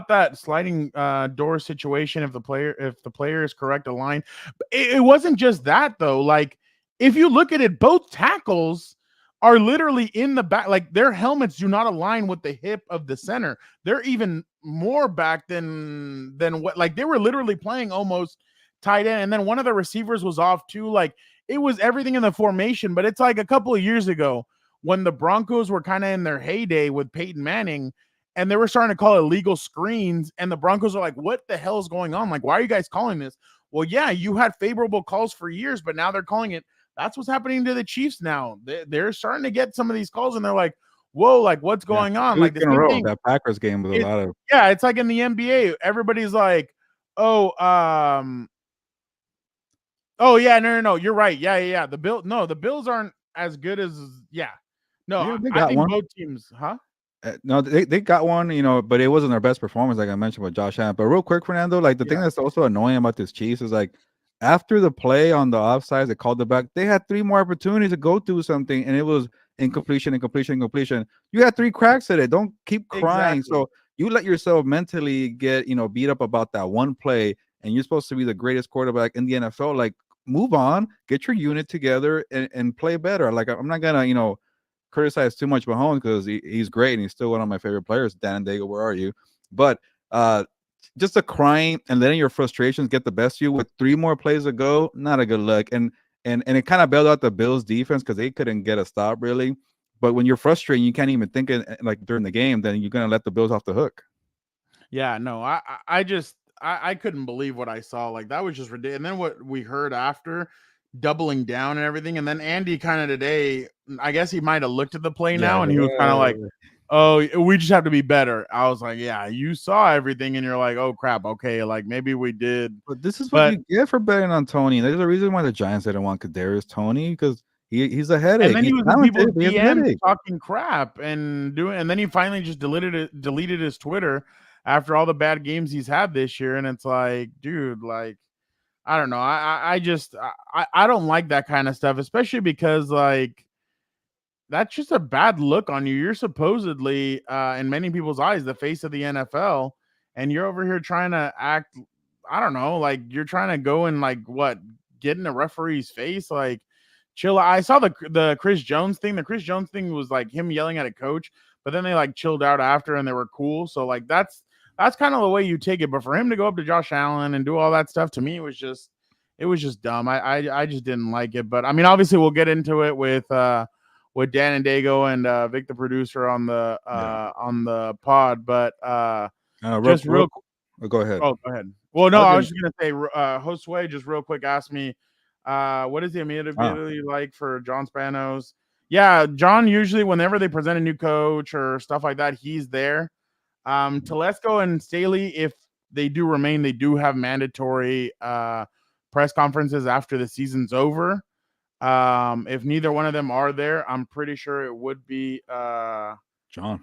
that sliding door situation, if the player is correct aligned, it wasn't just that though. Like if you look at it, both tackles are literally in the back. Like their helmets do not align with the hip of the center. They're even more back than what. Like they were literally playing almost tight end, and then one of the receivers was off too. Like it was everything in the formation. But it's like a couple of years ago when the Broncos were kind of in their heyday with Peyton Manning and they were starting to call illegal screens, and the Broncos are like, what the hell is going on? Like, why are you guys calling this? Well, yeah, you had favorable calls for years, but now they're calling it. That's what's happening to the Chiefs now. They're starting to get some of these calls, and they're like, whoa, like, what's going on? Like, the in a same row. thing. That Packers game was a lot of. Yeah, it's like in the NBA. Everybody's like, oh, yeah, no. You're right. Yeah. The Bills aren't as good as, yeah. No, I think both teams, huh? No, they got one, but it wasn't their best performance, like I mentioned with Josh Allen. But real quick, Fernando, like the thing that's also annoying about this Chiefs is like after the play on the offsides, they called it back. They had 3 more opportunities to go do something, and it was incompletion. You had 3 cracks at it. Don't keep crying. Exactly. So you let yourself mentally get beat up about that one play, and you're supposed to be the greatest quarterback in the NFL. Like, move on, get your unit together, and play better. Like, I'm not gonna criticize too much Mahomes because he's great and he's still one of my favorite players. Dan and Dago, where are you? But just the crying and letting your frustrations get the best of you with 3 more plays to go, not a good look. And it kind of bailed out the Bills defense because they couldn't get a stop really. But when you're frustrated, you can't even think like during the game, then you're gonna let the Bills off the hook. Yeah, no, I couldn't believe what I saw. Like that was just ridiculous. And then what we heard after, doubling down and everything. And then Andy kind of today, I guess he might have looked at the play now, and he was kind of like, oh, we just have to be better. I was like, yeah, you saw everything, and you're like, oh crap, okay, like maybe we did. But this is what you get for betting on Tony. There's a reason why the Giants didn't want Kadarius Toney, because he's a headache. And then he was in talented, people's DMs talking crap and then he finally just deleted his Twitter after all the bad games he's had this year. And it's like, dude, like, I don't know. I don't like that kind of stuff, especially because like that's just a bad look on you. You're supposedly, in many people's eyes, the face of the NFL, and you're over here trying to act, I don't know, like you're trying to go and like get in the referee's face, like chill. I saw the Chris Jones thing. The Chris Jones thing was like him yelling at a coach, but then they like chilled out after and they were cool. So like that's kind of the way you take it. But for him to go up to Josh Allen and do all that stuff, to me, it was just dumb. I just didn't like it. But I mean, obviously we'll get into it with Dan and Dago and Vic, the producer, on the pod. But just real quick. Go ahead. Oh, go ahead. Well, no, I was just gonna say, Josue just real quick asked me, what is the immediately like for John Spanos? Yeah, John usually whenever they present a new coach or stuff like that, he's there. Telesco and Staley, if they do remain, they do have mandatory press conferences after the season's over. If neither one of them are there, I'm pretty sure it would be John.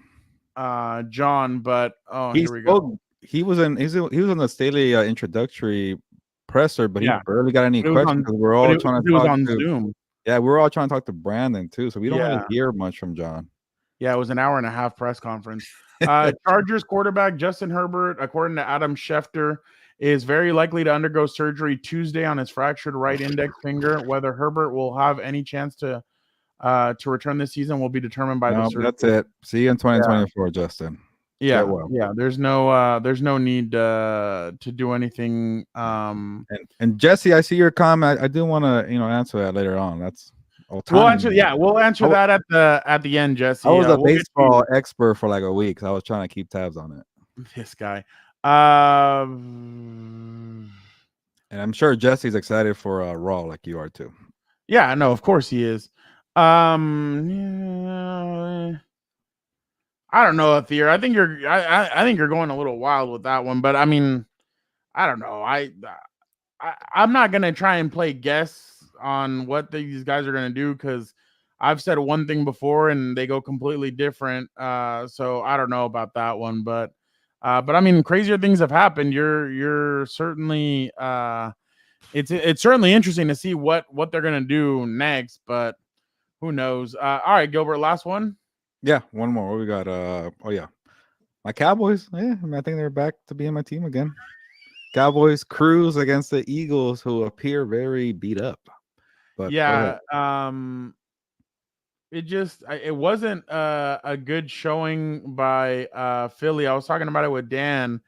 But here we go. He was on the Staley introductory presser, but he barely got any questions because we're all trying to talk on Zoom. Yeah, we're all trying to talk to Brandon too, so we don't really hear much from John. Yeah, it was an hour and a half press conference. Chargers quarterback Justin Herbert, according to Adam Schefter, is very likely to undergo surgery Tuesday on his fractured right index finger. Whether Herbert will have any chance to return this season will be determined by the surgery. That's it. See you in 2024, Justin. Yeah, There's no need to do anything. And Jesse, I see your comment. I do want to answer that later on. That's we'll answer that at the end, Jesse. I was a baseball expert for like a week. So I was trying to keep tabs on it. This guy. And I'm sure Jesse's excited for Raw like you are too. Yeah, no, of course he is. I don't know, Athier. I think you're going a little wild with that one, but I mean, I don't know. I'm not gonna try and play guess on what these guys are gonna do because I've said one thing before and they go completely different. So I don't know about that one, but I mean, crazier things have happened. You're certainly it's certainly interesting to see what they're gonna do next, but who knows? All right, Gilbert, last one. Yeah, one more. What we got? Oh yeah, my Cowboys. Yeah, I, mean, I think they're back to being my team again. Cowboys cruise against the Eagles, who appear very beat up. But go ahead. Yeah, it wasn't a good showing by Philly. I was talking about it with Dan,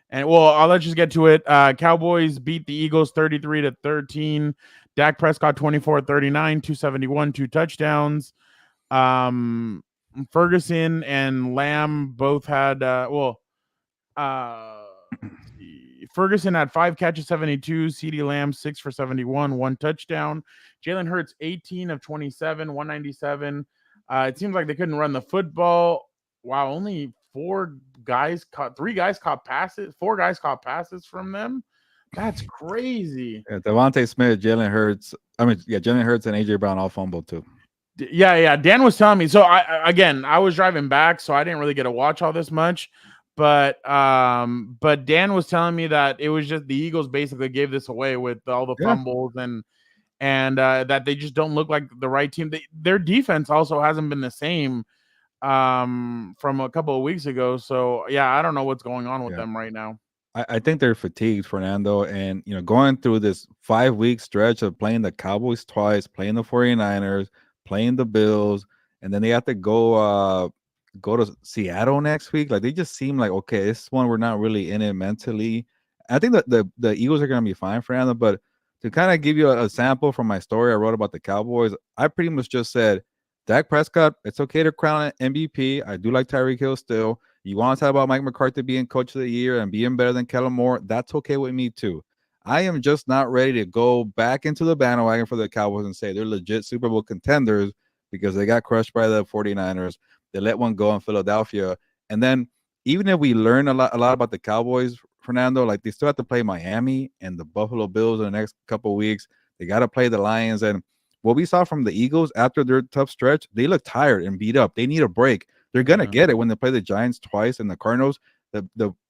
and well, I'll let you get to it. Cowboys beat the Eagles 33-13. Dak Prescott 24-39, 271, 2 touchdowns. Ferguson and Lamb both had Ferguson had 5 catches, 72. CeeDee Lamb 6 for 71, 1 touchdown. Jalen Hurts 18 of 27, 197. It seems like they couldn't run the football. Wow, only 3 guys caught passes. 4 guys caught passes from them. That's crazy. Yeah, Devontae Smith, Jalen Hurts. Jalen Hurts and AJ Brown all fumbled too. Yeah. Dan was telling me. So I was driving back, so I didn't really get to watch all this much. But Dan was telling me that it was just the Eagles basically gave this away with all the fumbles and that they just don't look like the right team. Their defense also hasn't been the same from a couple of weeks ago. So yeah, I don't know what's going on with them right now. I think they're fatigued, Fernando, and going through this 5-week stretch of playing the Cowboys twice, playing the 49ers, playing the Bills, and then they have to go to Seattle next week. Like, they just seem like, okay, this one we're not really in it mentally. I think that the Eagles are going to be fine, Fernando, but to kind of give you a sample from my story I wrote about the Cowboys, I pretty much just said, Dak Prescott, it's okay to crown an MVP. I do like Tyreek Hill still. You want to talk about Mike McCarthy being coach of the year and being better than Kellen Moore? That's okay with me too. I am just not ready to go back into the bandwagon for the Cowboys and say they're legit Super Bowl contenders because they got crushed by the 49ers. They let one go in Philadelphia. And then even if we learn a lot about the Cowboys, Fernando, like, they still have to play Miami and the Buffalo Bills in the next couple of weeks. They got to play the Lions. And what we saw from the Eagles after their tough stretch, they look tired and beat up. They need a break. They're going to get it when they play the Giants twice and the Cardinals.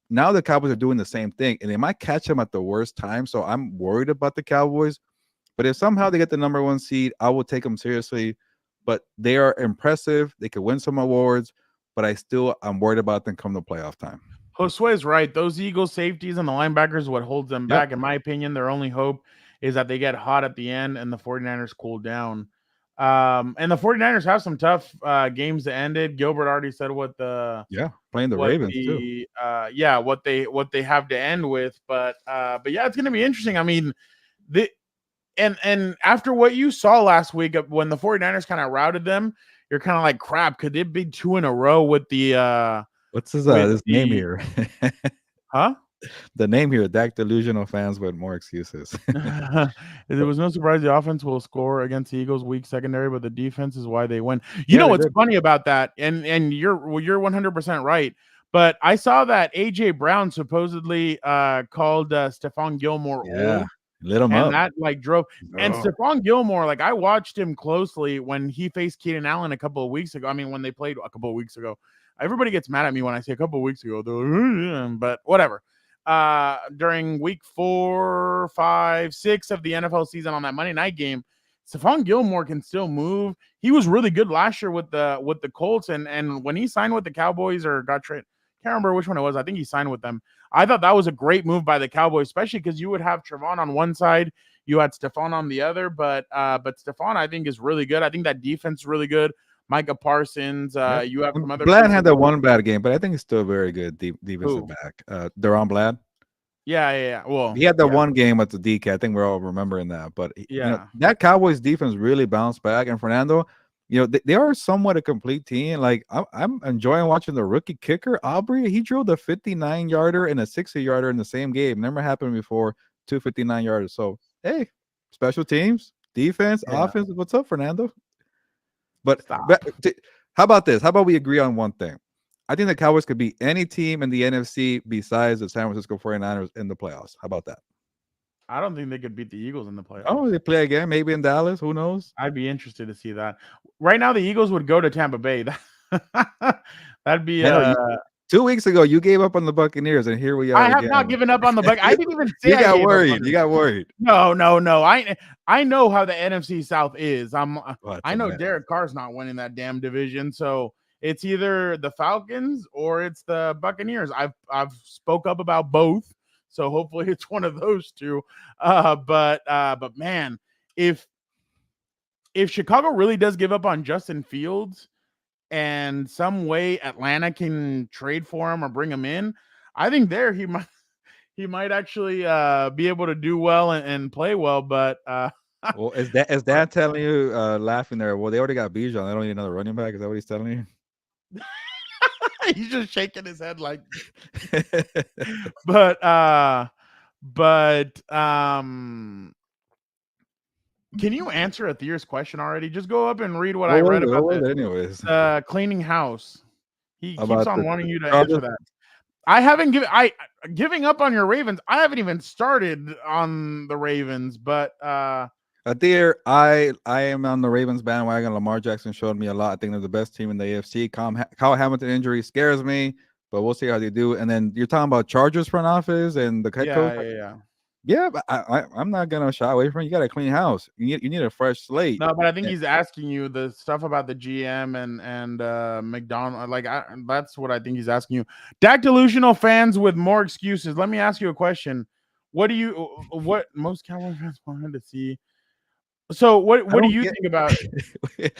Now the Cowboys are doing the same thing, and they might catch them at the worst time. So I'm worried about the Cowboys. But if somehow they get the number 1 seed, I will take them seriously. But they are impressive. They could win some awards, but I'm worried about them come the playoff time. Josue is right. Those Eagles safeties and the linebackers, what holds them back, in my opinion, their only hope is that they get hot at the end and the 49ers cool down. And the 49ers have some tough games that ended. Gilbert already said what playing the Ravens too. What they have to end with. But yeah, it's gonna be interesting. I mean, and after what you saw last week when the 49ers kind of routed them, you're kind of like, crap, could it be 2 in a row with the what's his name here? Huh? The name here, Dak delusional fans with more excuses. There was no surprise the offense will score against the Eagles' weak secondary, but the defense is why they win. You know what's funny about that, and you're 100% right. But I saw that AJ Brown supposedly called Stephon Gilmore old. Lit him up. And that like drove. And Stephon Gilmore, like, I watched him closely when he faced Keenan Allen a couple of weeks ago. I mean, when they played a couple of weeks ago. Everybody gets mad at me when I say a couple of weeks ago, but whatever. During week 4, 5, 6 of the NFL season on that Monday night game, Stephon Gilmore can still move. He was really good last year with the Colts, and when he signed with the Cowboys or got traded, can't remember which one it was. I think he signed with them. I thought that was a great move by the Cowboys, especially because you would have Trevon on one side, you had Stephon on the other, but Stephon, I think, is really good. I think that defense is really good. Micah Parsons, you have some other. Bland had that one bad game, but I think he's still very good defensive back. Deron Bland. Yeah. Well, he had that one game with the DK. I think we're all remembering that. But that Cowboys defense really bounced back. And Fernando, they are somewhat a complete team. Like, I'm enjoying watching the rookie kicker Aubrey. He drilled a 59-yarder and a 60-yarder in the same game. Never happened before. 2 59-yarders. So hey, special teams, defense, offense. What's up, Fernando? But how about this? How about we agree on one thing? I think the Cowboys could beat any team in the NFC besides the San Francisco 49ers in the playoffs. How about that? I don't think they could beat the Eagles in the playoffs. Oh, they play again, maybe in Dallas. Who knows? I'd be interested to see that. Right now, the Eagles would go to Tampa Bay. That'd be 2 weeks ago, you gave up on the Buccaneers, and here we I are have not again. given up on the Buc. I didn't even say You I got gave up on worried. it. You got worried. No. I know how the NFC South is. I know mess. Derek Carr's not winning that damn division, so it's either the Falcons or it's the Buccaneers. I've spoke up about both, so hopefully it's one of those two. But man, if Chicago really does give up on Justin Fields and some way Atlanta can trade for him or bring him in, I think there he might actually be able to do well and play well. But well, is that telling you laughing there? Well, they already got Bijan. They don't need another running back. Is that what he's telling you? he's just shaking his head like. But can you answer Athir's question already? Just go up and read what I read about What was it anyways? Cleaning house. He keeps About on wanting you to answer that. I haven't giving up on your Ravens. I haven't even started on the Ravens, but Athir, I am on the Ravens bandwagon. Lamar Jackson showed me a lot. I think they're the best team in the AFC. Kyle Hamilton injury scares me, but we'll see how they do. And then you're talking about Chargers front office and the head coach. Yeah, but I'm not gonna shy away from it. You got a clean house. You need a fresh slate. No, but I think he's asking you the stuff about the GM and McDonald. Like that's what I think he's asking you. Dak delusional fans with more excuses. Let me ask you a question. What most Cowboys fans wanted to see? So what do you think about it?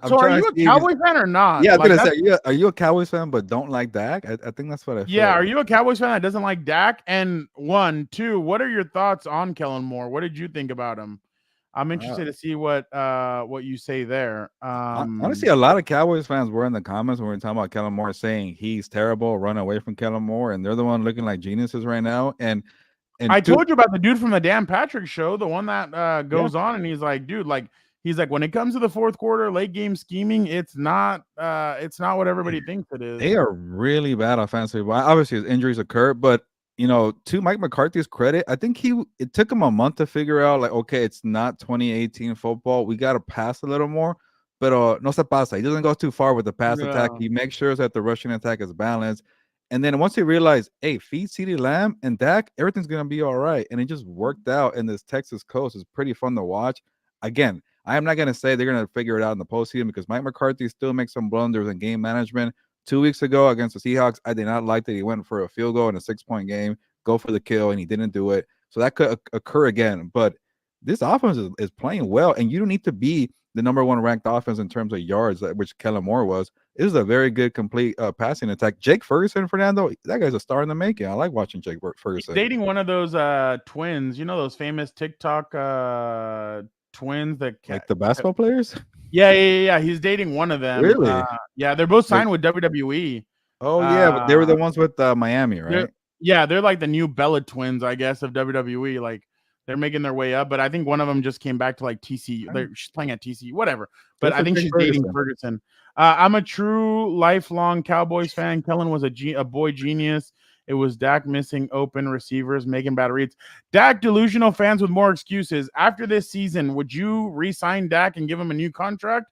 So are you a Cowboys fan or not? Yeah, I was gonna say, are you a Cowboys fan but don't like Dak? I think that's what I feel. Yeah, are you a Cowboys fan that doesn't like Dak? And 1, 2, what are your thoughts on Kellen Moore? What did you think about him? I'm interested to see what you say there. Honestly, a lot of Cowboys fans were in the comments when we were talking about Kellen Moore saying he's terrible, run away from Kellen Moore, and they're the one looking like geniuses right now. And I told you about the dude from the Dan Patrick show, the one that goes on, and he's like, dude, he's like, when it comes to the fourth quarter, late game scheming, it's not what everybody thinks it is. They are really bad offensively. Obviously, his injuries occur, but to Mike McCarthy's credit, I think it took him a month to figure out, like, okay, it's not 2018 football. We got to pass a little more. But no se pasa. He doesn't go too far with the pass attack. He makes sure that the rushing attack is balanced. And then once he realized, hey, feed CeeDee Lamb and Dak, everything's going to be all right. And it just worked out. And this Texas coast is pretty fun to watch. Again, I am not going to say they're going to figure it out in the postseason because Mike McCarthy still makes some blunders in game management. 2 weeks ago against the Seahawks, I did not like that he went for a field goal in a 6-point game, go for the kill, and he didn't do it. So that could occur again. But this offense is playing well, and you don't need to be the number 1 ranked offense in terms of yards, which Kellen Moore was. This is a very good, complete passing attack. Jake Ferguson, Fernando, that guy's a star in the making. I like watching Jake Ferguson. He's dating one of those twins, those famous TikTok twins that like the basketball players. Yeah. He's dating one of them. Really? Yeah, they're both signed with WWE. Oh yeah, but they were the ones with Miami, right? They're like the new Bella twins, I guess, of WWE. Like they're making their way up, but I think one of them just came back to like TCU. She's playing at TCU, whatever. But I think she's dating Ferguson. I'm a true lifelong Cowboys fan. Kellen was a boy genius. It was Dak missing open receivers, making bad reads. Dak delusional fans with more excuses. After this season, would you re-sign Dak and give him a new contract?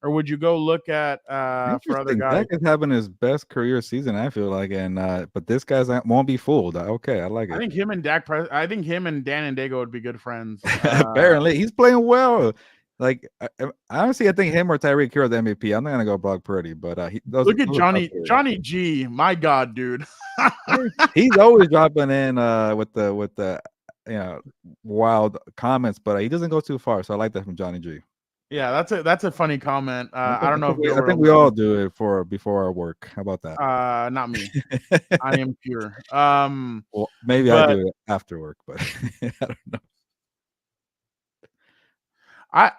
Or would you go look at for other guys? Dak is having his best career season, I feel like, and but this guy's won't be fooled. Okay, I like it. I think him and Dan and Dago would be good friends. Apparently, he's playing well. Like honestly, I think him or Tyreek Hill are the MVP. I'm not gonna go Brock Purdy, but look at Johnny G. My God, dude. He's always dropping in with the wild comments, but he doesn't go too far. So I like that from Johnny G. Yeah, that's a funny comment. I don't know if I think we all do it before our work. How about that? Not me. I am pure. Well, maybe I do it after work, but I don't know. I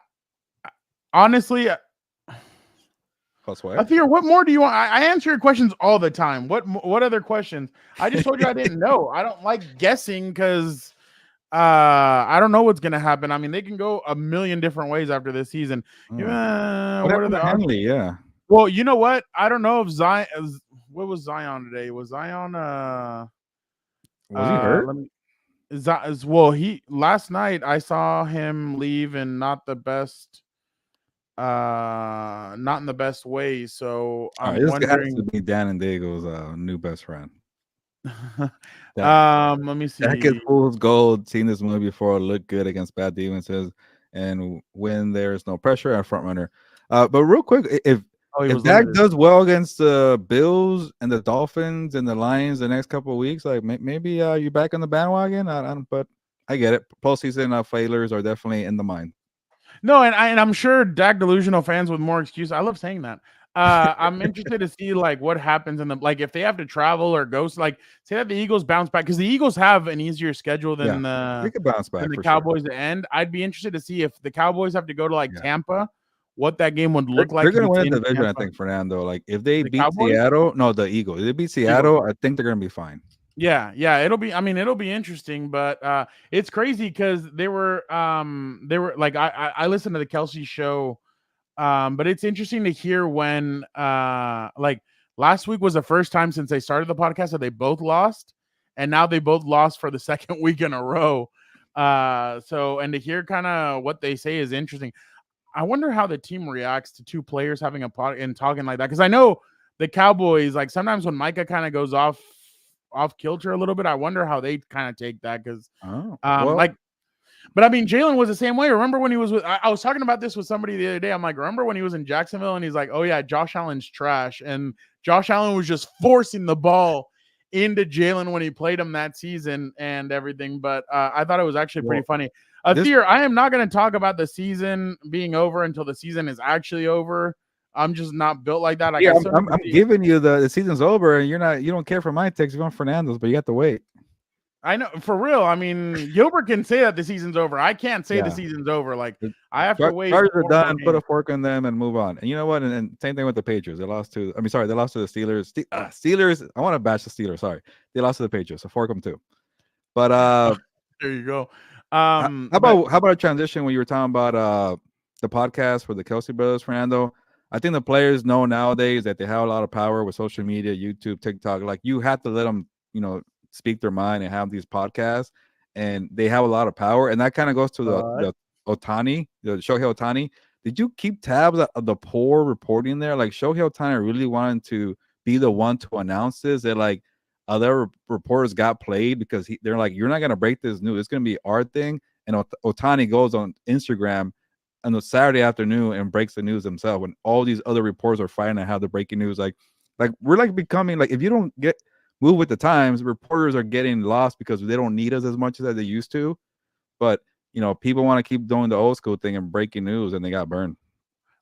honestly, Athir, what more do you want? I answer your questions all the time. What other questions? I just told you I didn't know. I don't like guessing because I don't know what's gonna happen. I mean, they can go a million different ways after this season. What are the Henley? Yeah. Well, you know what? I don't know if Zion. What was Zion today? Was Zion? Was he hurt? Last night I saw him leave in not the best not in the best way. So All right, I'm this has to wondering. be Dan and Diego's new best friend. That Let me that gets see. fool's gold. Seen this movie before. Look good against bad defenses, and when there's no pressure, a front runner. But real quick, Oh, he if was Dak limited. does well against the Bills and the Dolphins and the Lions the next couple of weeks, like maybe you're back on the bandwagon. I don't, but I get it. Postseason failures are definitely in the mind. No, and I'm sure Dak delusional fans with more excuse. I love saying that. I'm interested to see like what happens in the like if they have to travel or go. Like say that the Eagles bounce back because the Eagles have an easier schedule Yeah, they could bounce than back the for sure. Cowboys to end. I'd be interested to see if the Cowboys have to go to like Yeah. Tampa, what that game would look They're like if gonna it's win in the division, I Tampa. think, Fernando. Like if they The beat Cowboys, Seattle, no, the Eagles. If they beat Eagles. Seattle, I think they're gonna be fine. Yeah, it'll be. I mean, it'll be interesting, but it's crazy because they were like I listened to the Kelsey show. But it's interesting to hear when like last week was the first time since they started the podcast that they both lost, and now they both lost for the second week in a row. So and to hear kind of what they say is interesting. I wonder how the team reacts to two players having a pod and talking like that because I know the Cowboys like sometimes when Micah kind of goes off kilter a little bit. I wonder how they kind of take that because Oh well, like but I mean, Jalen was the same way. Remember when he was with? I was talking about this with somebody the other day. I'm like, remember when he was in Jacksonville and he's like, "Oh yeah, Josh Allen's trash," and Josh Allen was just forcing the ball into Jalen when he played him that season and everything. But I thought it was actually pretty well, funny. this Thea, I am not going to talk about the season being over until the season is actually over. I'm just not built like that. Like yeah, I still need to I'm see. giving you the season's over, and you don't care for my takes. You want Fernando's, but you have to wait. I know for real. I mean, Gilbert can say that the season's over. I can't say the Yeah, season's over. Like the I have to wait Chargers are 4 more done. Put games. a fork in them and move on. And you know what? And same thing with the Patriots. They lost to. I mean, sorry, they lost to the Steelers. Steelers. I want to bash the Steelers. Sorry, they lost to the Patriots. So fork them too. But There you go. how But about a transition when you were talking about the podcast for the Kelsey brothers, Fernando? I think the players know nowadays that they have a lot of power with social media, YouTube, TikTok. Like you have to let them, speak their mind and have these podcasts, and they have a lot of power. And that kind of goes to the Otani, the Shohei Otani. Did you keep tabs of the poor reporting there? Like Shohei Otani really wanted to be the one to announce this. That like other reporters got played because they're like, you're not gonna break this news. It's gonna be our thing. And Otani goes on Instagram on a Saturday afternoon and breaks the news himself. When all these other reporters are fighting to have the breaking news, like we're like becoming like if you don't move with the times, reporters are getting lost because they don't need us as much as they used to. But people want to keep doing the old school thing and breaking news, and they got burned.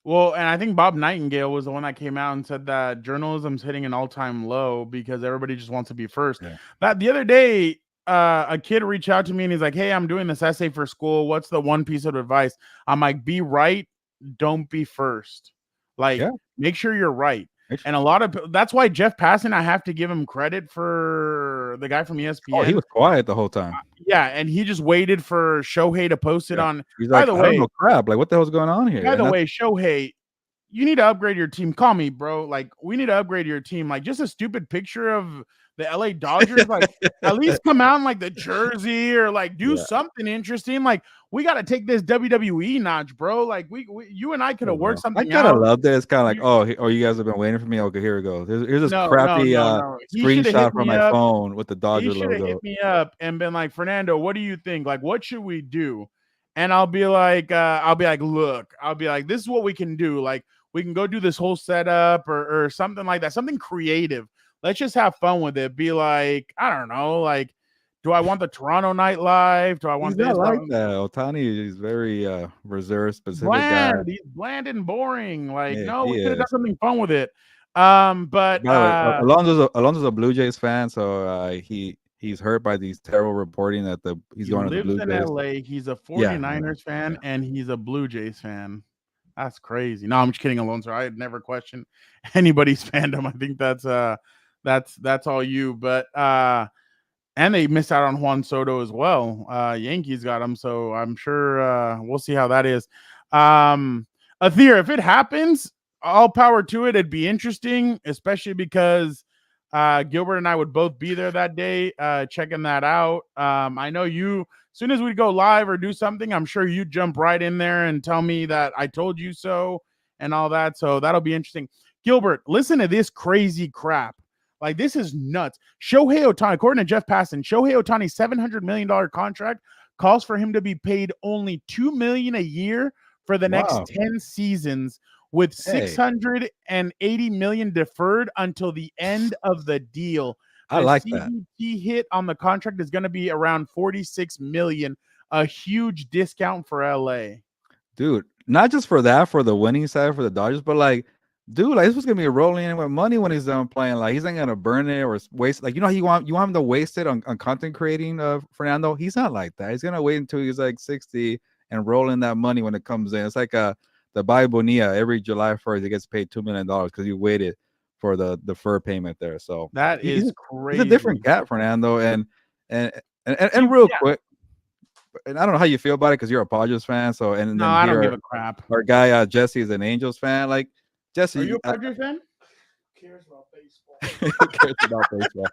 well, and I think Bob Nightingale was the one that came out and said that journalism's hitting an all-time low because everybody just wants to be first. Yeah. That the other day, a kid reached out to me and he's like, "Hey, I'm doing this essay for school. What's the one piece of advice?" I'm like, "Be right, don't be first. Like, Yeah. make sure you're right." And a lot of that's why Jeff Passan, I have to give him credit for the guy from ESPN. Oh, he was quiet the whole time. Yeah, and he just waited for Shohei to post it on. He's By like, the I don't way, know crap. Like, what the hell's going on here? by the And that's way, Shohei, you need to upgrade your team. Call me, bro. Like, we need to upgrade your team. Like, just a stupid picture of the LA Dodgers. Like, at least come out in like the jersey or like do Yeah. something interesting. Like, we got to take this WWE notch, bro. Like, you and I could have worked I something kind of out. love that. It's kind of like, oh, you guys have been waiting for me. Okay, here we go. Here's this crappy No. He should have screenshot hit from me my up. phone with the He Dodger should have hit logo. me up and been like, Fernando, what do you think? Like, what should we do? And I'll be like, look, this is what we can do. Like, we can go do this whole setup or something like that, something creative. Let's just have fun with it. Be like, I don't know, like, do I want the Toronto nightlife? Do I want He's this? not like that. Otani is very reserved, specific guy. He's bland and boring. Like, Yeah, no, he we could have done is. something fun with it. But By the way, Alonso's a Blue Jays fan, so he's hurt by these terrible reporting that he's he going to the lives Blue in Jays. LA. He's a Yeah, 49ers fan and he's a Blue Jays fan. That's crazy. No, I'm just kidding, Alonso. I had never questioned anybody's fandom. I think that's all you. But and they missed out on Juan Soto as well. Yankees got him, so I'm sure we'll see how that is. Athir, if it happens, all power to it. It'd be interesting, especially because Gilbert and I would both be there that day, checking that out. I know you, as soon as we go live or do something, I'm sure you jump right in there and tell me that I told you so. and all that. So that'll be interesting. Gilbert, listen to this crazy crap. Like, this is nuts. Shohei Ohtani, according to Jeff Passan, Shohei Ohtani's $700 million contract calls for him to be paid only $2 million a year for the next 10 seasons, with $680 million deferred until the end of the deal. I like that. The hit on the contract is going to be around $46 million, a huge discount for LA. Dude, not just for that, for the winning side for the Dodgers, but like, dude, like, this was gonna be rolling in with money when he's done playing. Like, he's not gonna burn it or waste. Like, you know, you want him to waste it on content creating. Fernando, he's not like that. He's gonna wait until he's like 60 and roll in that money when it comes in. It's like the Bai Bonilla. Every July 1st, he gets paid $2 million because he waited for the deferred payment there. So that is crazy. He's a different cat, Fernando. And real quick. And I don't know how you feel about it because you're a Padres fan. So and no, I don't give a crap. Our guy Jesse is an Angels fan. Like, Jesse, are you a Padres fan? Who cares about baseball? Who cares about baseball?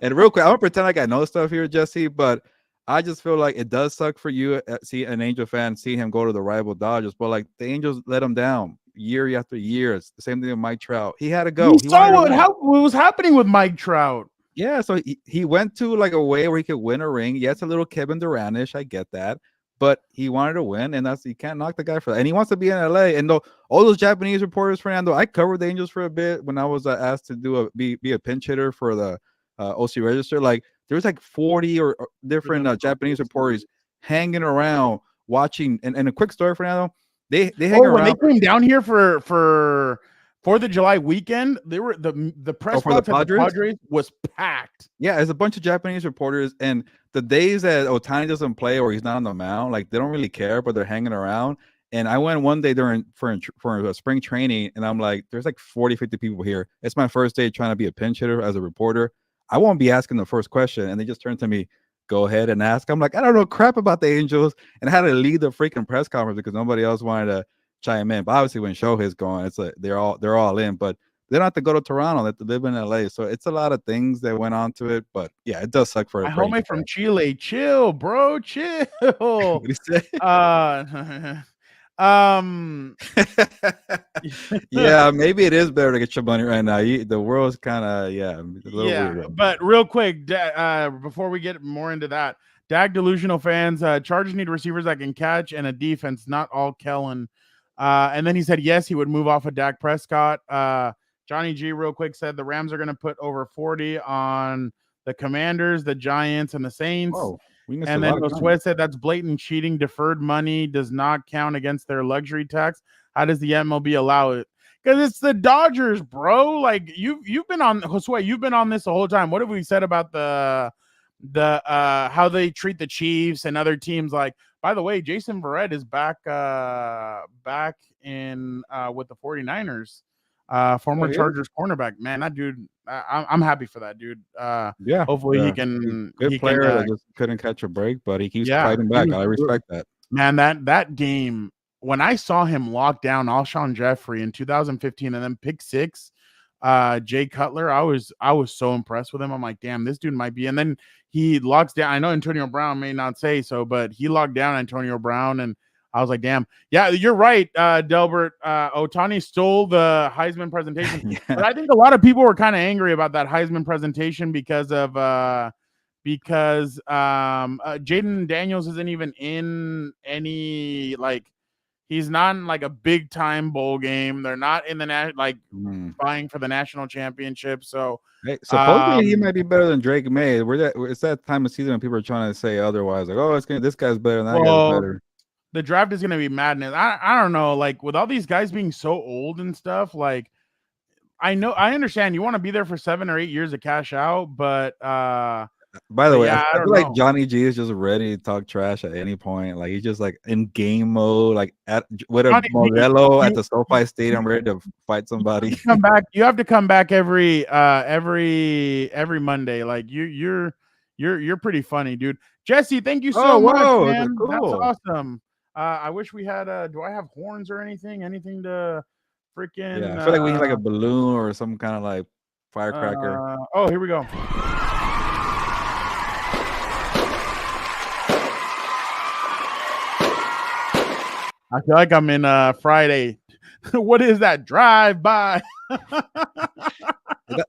And real quick, I don't pretend like I know stuff here, Jesse, but I just feel like it does suck for you. See an Angel fan, see him go to the rival Dodgers, but like the Angels let him down year after year. It's the same thing with Mike Trout. He had to go. He saw what was happening with Mike Trout. Yeah, so he went to like a way where he could win a ring. Yeah, it's a little Kevin Durant-ish, I get that, but he wanted to win, and you can't knock the guy for that. And he wants to be in LA. And all those Japanese reporters, Fernando, I covered the Angels for a bit when I was asked to be a pinch hitter for the OC Register. Like, there's like 40 or different Japanese reporters hanging around watching. And a quick story, Fernando, they hang around. When they came down here for 4th of July weekend, they were the press box at the Padres was packed. Yeah, there's a bunch of Japanese reporters, and the days that Ohtani doesn't play or he's not on the mound, like, they don't really care, but they're hanging around. And I went one day for a spring training, and I'm like, there's like 40, 50 people here. It's my first day trying to be a pinch hitter as a reporter. I won't be asking the first question, and they just turned to me, go ahead and ask. I'm like, I don't know crap about the Angels, and I had to lead the freaking press conference because nobody else wanted to chime in. But obviously when Shohei's going, it's like they're all in, but they don't have to go to Toronto. They have to live in LA. So it's a lot of things that went on to it. But yeah, it does suck for my homie from Chile. Chill, bro. Chill. What do you say? Yeah, maybe it is better to get your money right now. The world's kind of a little weird right but real quick, before we get more into that, Dag delusional fans, Chargers need receivers that can catch and a defense, not all Kellen. And then he said, yes, he would move off of Dak Prescott. Johnny G real quick said the Rams are going to put over 40 on the Commanders, the Giants, and the Saints. Whoa, and then Josue said that's blatant cheating. Deferred money does not count against their luxury tax. How does the MLB allow it? Because it's the Dodgers, bro. Like, you've been on, Josue, you've been on this the whole time. What have we said about the how they treat the Chiefs and other teams? Like, by the way, Jason Verrett is back in with the 49ers, former Chargers cornerback. Man, that dude, I'm happy for that dude. Yeah, hopefully he can. Good player that just couldn't catch a break, but he keeps fighting back. I respect that. Man, that game, when I saw him lock down Alshon Jeffrey in 2015 and then pick six Jay Cutler, I was so impressed with him. I'm like, damn, this dude might be. And then he locks down. I know Antonio Brown may not say so, but he locked down Antonio Brown, and I was like, damn, yeah, you're right, Delbert. Ohtani stole the Heisman presentation, but I think a lot of people were kind of angry about that Heisman presentation because of Jaden Daniels isn't even in any, like, he's not in like a big time bowl game. They're not in the vying for the national championship. So hey, supposedly he might be better than Drake May. It's that time of season when people are trying to say otherwise. Like, oh, this guy's better than that guy's better. The draft is gonna be madness. I don't know. Like, with all these guys being so old and stuff, like, I understand you want to be there for 7 or 8 years to cash out, but by the way, I feel like Johnny G is just ready to talk trash at any point. Like, he's just like in game mode, like with a Modelo at the SoFi Stadium, ready to fight somebody. Come back. You have to come back every Monday. Like, you're pretty funny, dude. Jesse, thank you so much, man. Cool. That's awesome. I wish we had do I have horns or anything? Anything to freaking I feel like we need like a balloon or some kind of like firecracker. Here we go. I feel like I'm in Friday. What is that drive by?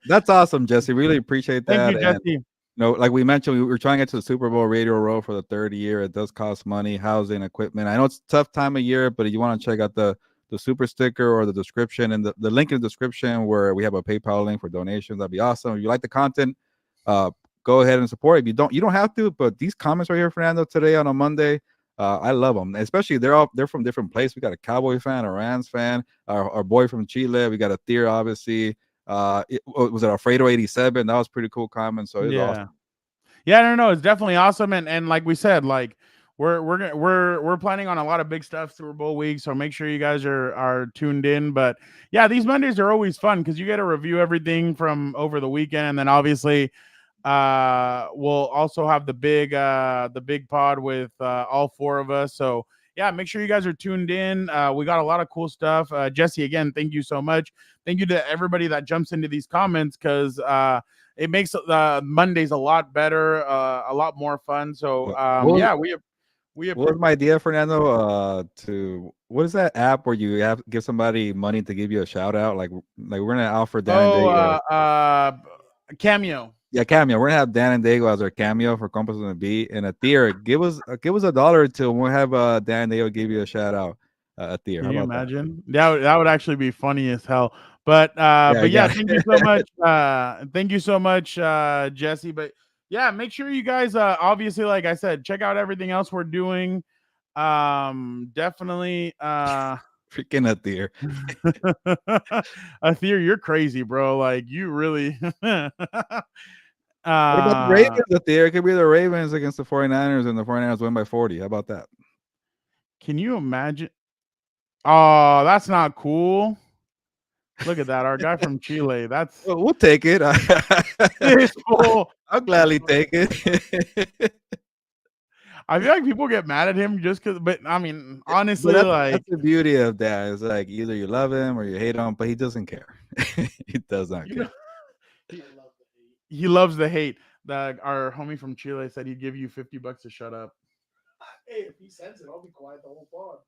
That's awesome, Jesse. Really appreciate Thank that. you, And Jesse. like we mentioned, we were trying to get to the Super Bowl radio row for the third year. It does cost money, housing, equipment. I know it's a tough time of year, but if you want to check out the super sticker or the description and the link in the description where we have a PayPal link for donations, that'd be awesome. If you like the content, go ahead and support. If you don't have to. But these comments right here, Fernando, today on a Monday, I love them. Especially they're from different places. We got a Cowboy fan, a Rams fan, our boy from Chile. We got a Thier, obviously. Was it Alfredo 87? That was pretty cool comment. So it was awesome. Yeah, no, it's definitely awesome. And like we said, like we're planning on a lot of big stuff Super Bowl week. So make sure you guys are tuned in. But yeah, these Mondays are always fun because you get to review everything from over the weekend, and then obviously we'll also have the big pod with all four of us. So yeah, make sure you guys are tuned in. We got a lot of cool stuff. Jesse, again, thank you so much. Thank you to everybody that jumps into these comments because it makes Mondays a lot better, a lot more fun. So yeah, we what was my idea, Fernando? To what is that app where you have give somebody money to give you a shout out? Like we're gonna offer Dan and Cameo. Yeah, Cameo. We're gonna have Dan and Diego as our cameo for Compas on the Beat. And a Thier, give us $1 till we'll have Dan and Diego give you a shout out. A Thier. Can How you about imagine? That would actually be funny as hell. But yeah, thank you so much. Thank you so much, Jesse. But yeah, make sure you guys obviously, like I said, check out everything else we're doing. Definitely freaking a Thier. A Thier, you're crazy, bro. Like you really what about the Ravens? A Thier? It could be the Ravens against the 49ers and the 49ers win by 40. How about that? Can you imagine? Oh, that's not cool. Look at that. Our guy from Chile. That's we'll take it. I'll gladly take it. I feel like people get mad at him just because, but I mean, honestly, that's the beauty of that. It's like either you love him or you hate him, but he doesn't care. He does not care. He loves the hate. Our homie from Chile said he'd give you $50 to shut up. Hey, if he sends it, I'll be quiet the whole pod.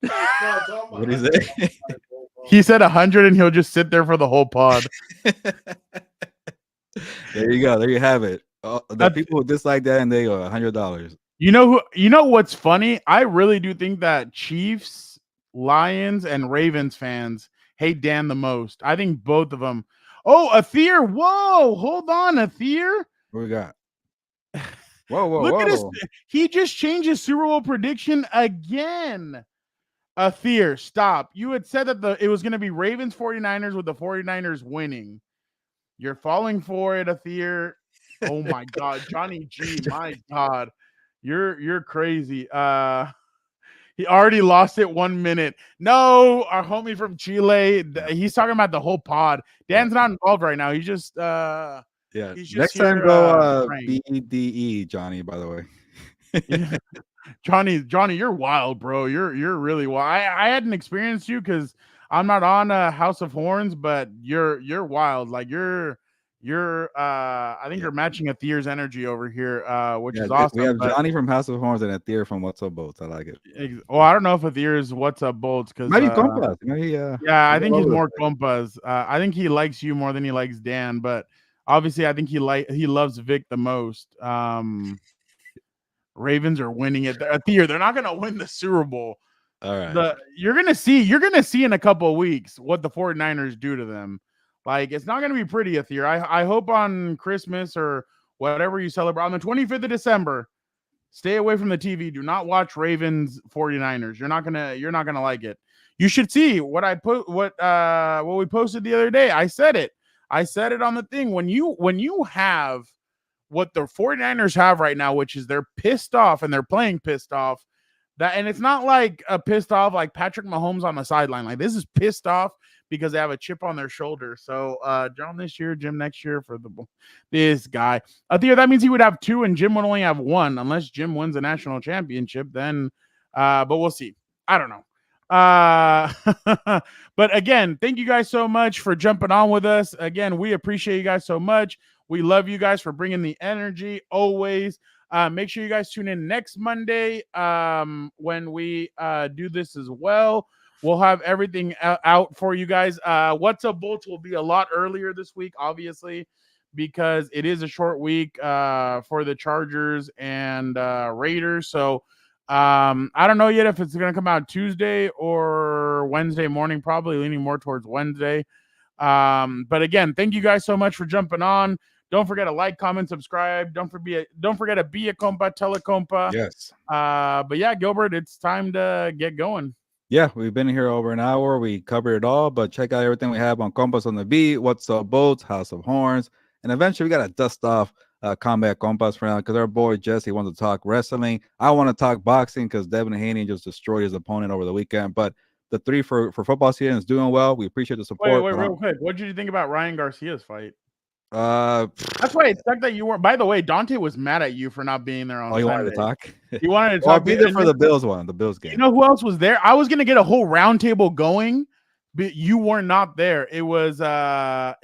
What is it? He said 100 and he'll just sit there for the whole pod. There you go. There you have it. The people who dislike that and they go $100. You know what's funny? I really do think that Chiefs, Lions, and Ravens fans hate Dan the most. I think both of them. Oh, a Thier. Whoa, hold on, a Thier. What we got? Whoa. Look at this. He just changed his Super Bowl prediction again. A Thier, stop. You had said that it was going to be Ravens 49ers with the 49ers winning. You're falling for it, a Thier. Oh my God, Johnny G, my God. You're crazy. He already lost it 1 minute. No, our homie from Chile, he's talking about the whole pod. Dan's not involved right now. He's just yeah. He's just next here, time go BDE, Johnny, by the way. Johnny, you're wild, bro. You're really wild. I hadn't experienced you because I'm not on House of Horns, but you're wild. Like you're I think you're matching a Thier's energy over here, which is awesome. We have Johnny from House of Horns and a Thier from What's Up Bolts. I like it. Well, I don't know if a Thier is What's Up Bolts because maybe Compas. Yeah, I think he's more Compas. I think he likes you more than he likes Dan, but obviously I think he loves Vic the most. Ravens are winning it. Thier, they're not gonna win the Super Bowl. All right. You're gonna see in a couple of weeks what the 49ers do to them. Like, it's not going to be pretty a Thier. I hope on Christmas or whatever you celebrate on the 25th of December, stay away from the TV. Do not watch Ravens 49ers. You're not gonna like it. You should see what we posted the other day. I said it on the thing. When you have what the 49ers have right now, which is they're pissed off and they're playing pissed off. And it's not like a pissed off like Patrick Mahomes on the sideline. Like, this is pissed off because they have a chip on their shoulder. So John this year, Jim next year for this guy. Thier, that means he would have 2 and Jim would only have 1 unless Jim wins a national championship. Then, but we'll see. I don't know. But again, thank you guys so much for jumping on with us. Again, we appreciate you guys so much. We love you guys for bringing the energy always. Make sure you guys tune in next Monday when we do this as well. We'll have everything out for you guys. What's Up Bolts will be a lot earlier this week, obviously, because it is a short week for the Chargers and Raiders. So I don't know yet if it's going to come out Tuesday or Wednesday morning, probably leaning more towards Wednesday. But again, thank you guys so much for jumping on. Don't forget to like, comment, subscribe. Don't forget to be a compa, tell a compa. Yes. But yeah, Gilbert, it's time to get going. Yeah, we've been here over an hour. We covered it all, but check out everything we have on Compas on the Beat, What's Up Boats, House of Horns, and eventually we got to dust off Combat Compas for now because our boy Jesse wants to talk wrestling. I want to talk boxing because Devin Haney just destroyed his opponent over the weekend. But the three for football season is doing well. We appreciate the support. Wait, real quick. What did you think about Ryan Garcia's fight? That's why it sucked that you weren't. By the way, Dante was mad at you for not being there on Sunday. He wanted to talk? He wanted to talk. I'll be there for the Bills one, the Bills game. You know who else was there? I was going to get a whole round table going, but you were not there. It was, oh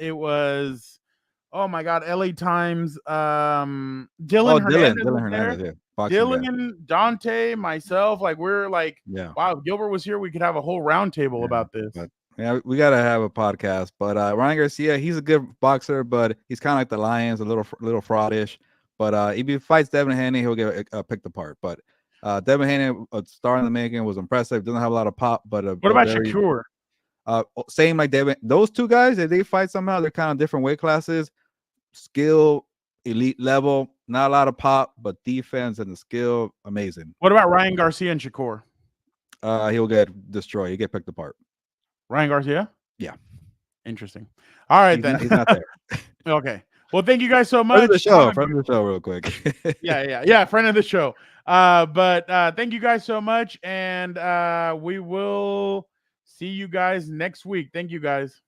my God, LA Times, Dylan Hernandez was there. Dylan, Dante, myself, like we're like, wow, if Gilbert was here, we could have a whole round table about this. But, yeah, we got to have a podcast. But Ryan Garcia, he's a good boxer, but he's kind of like the Lions, a little fraudish. But if he fights Devin Haney, he'll get picked apart. But Devin Haney, a star in the making, was impressive. Doesn't have a lot of pop, but what about Shakur? Same like Devin. Those two guys, if they fight somehow, they're kind of different weight classes. Skill, elite level, not a lot of pop, but defense and the skill, amazing. What about Ryan Garcia and Shakur? He'll get destroyed. He'll get picked apart. Ryan Garcia? Yeah. Interesting. All right, then. He's not there. Okay. Well, thank you guys so much. Friend of the show, real quick. Yeah. Friend of the show. But thank you guys so much, and we will see you guys next week. Thank you, guys.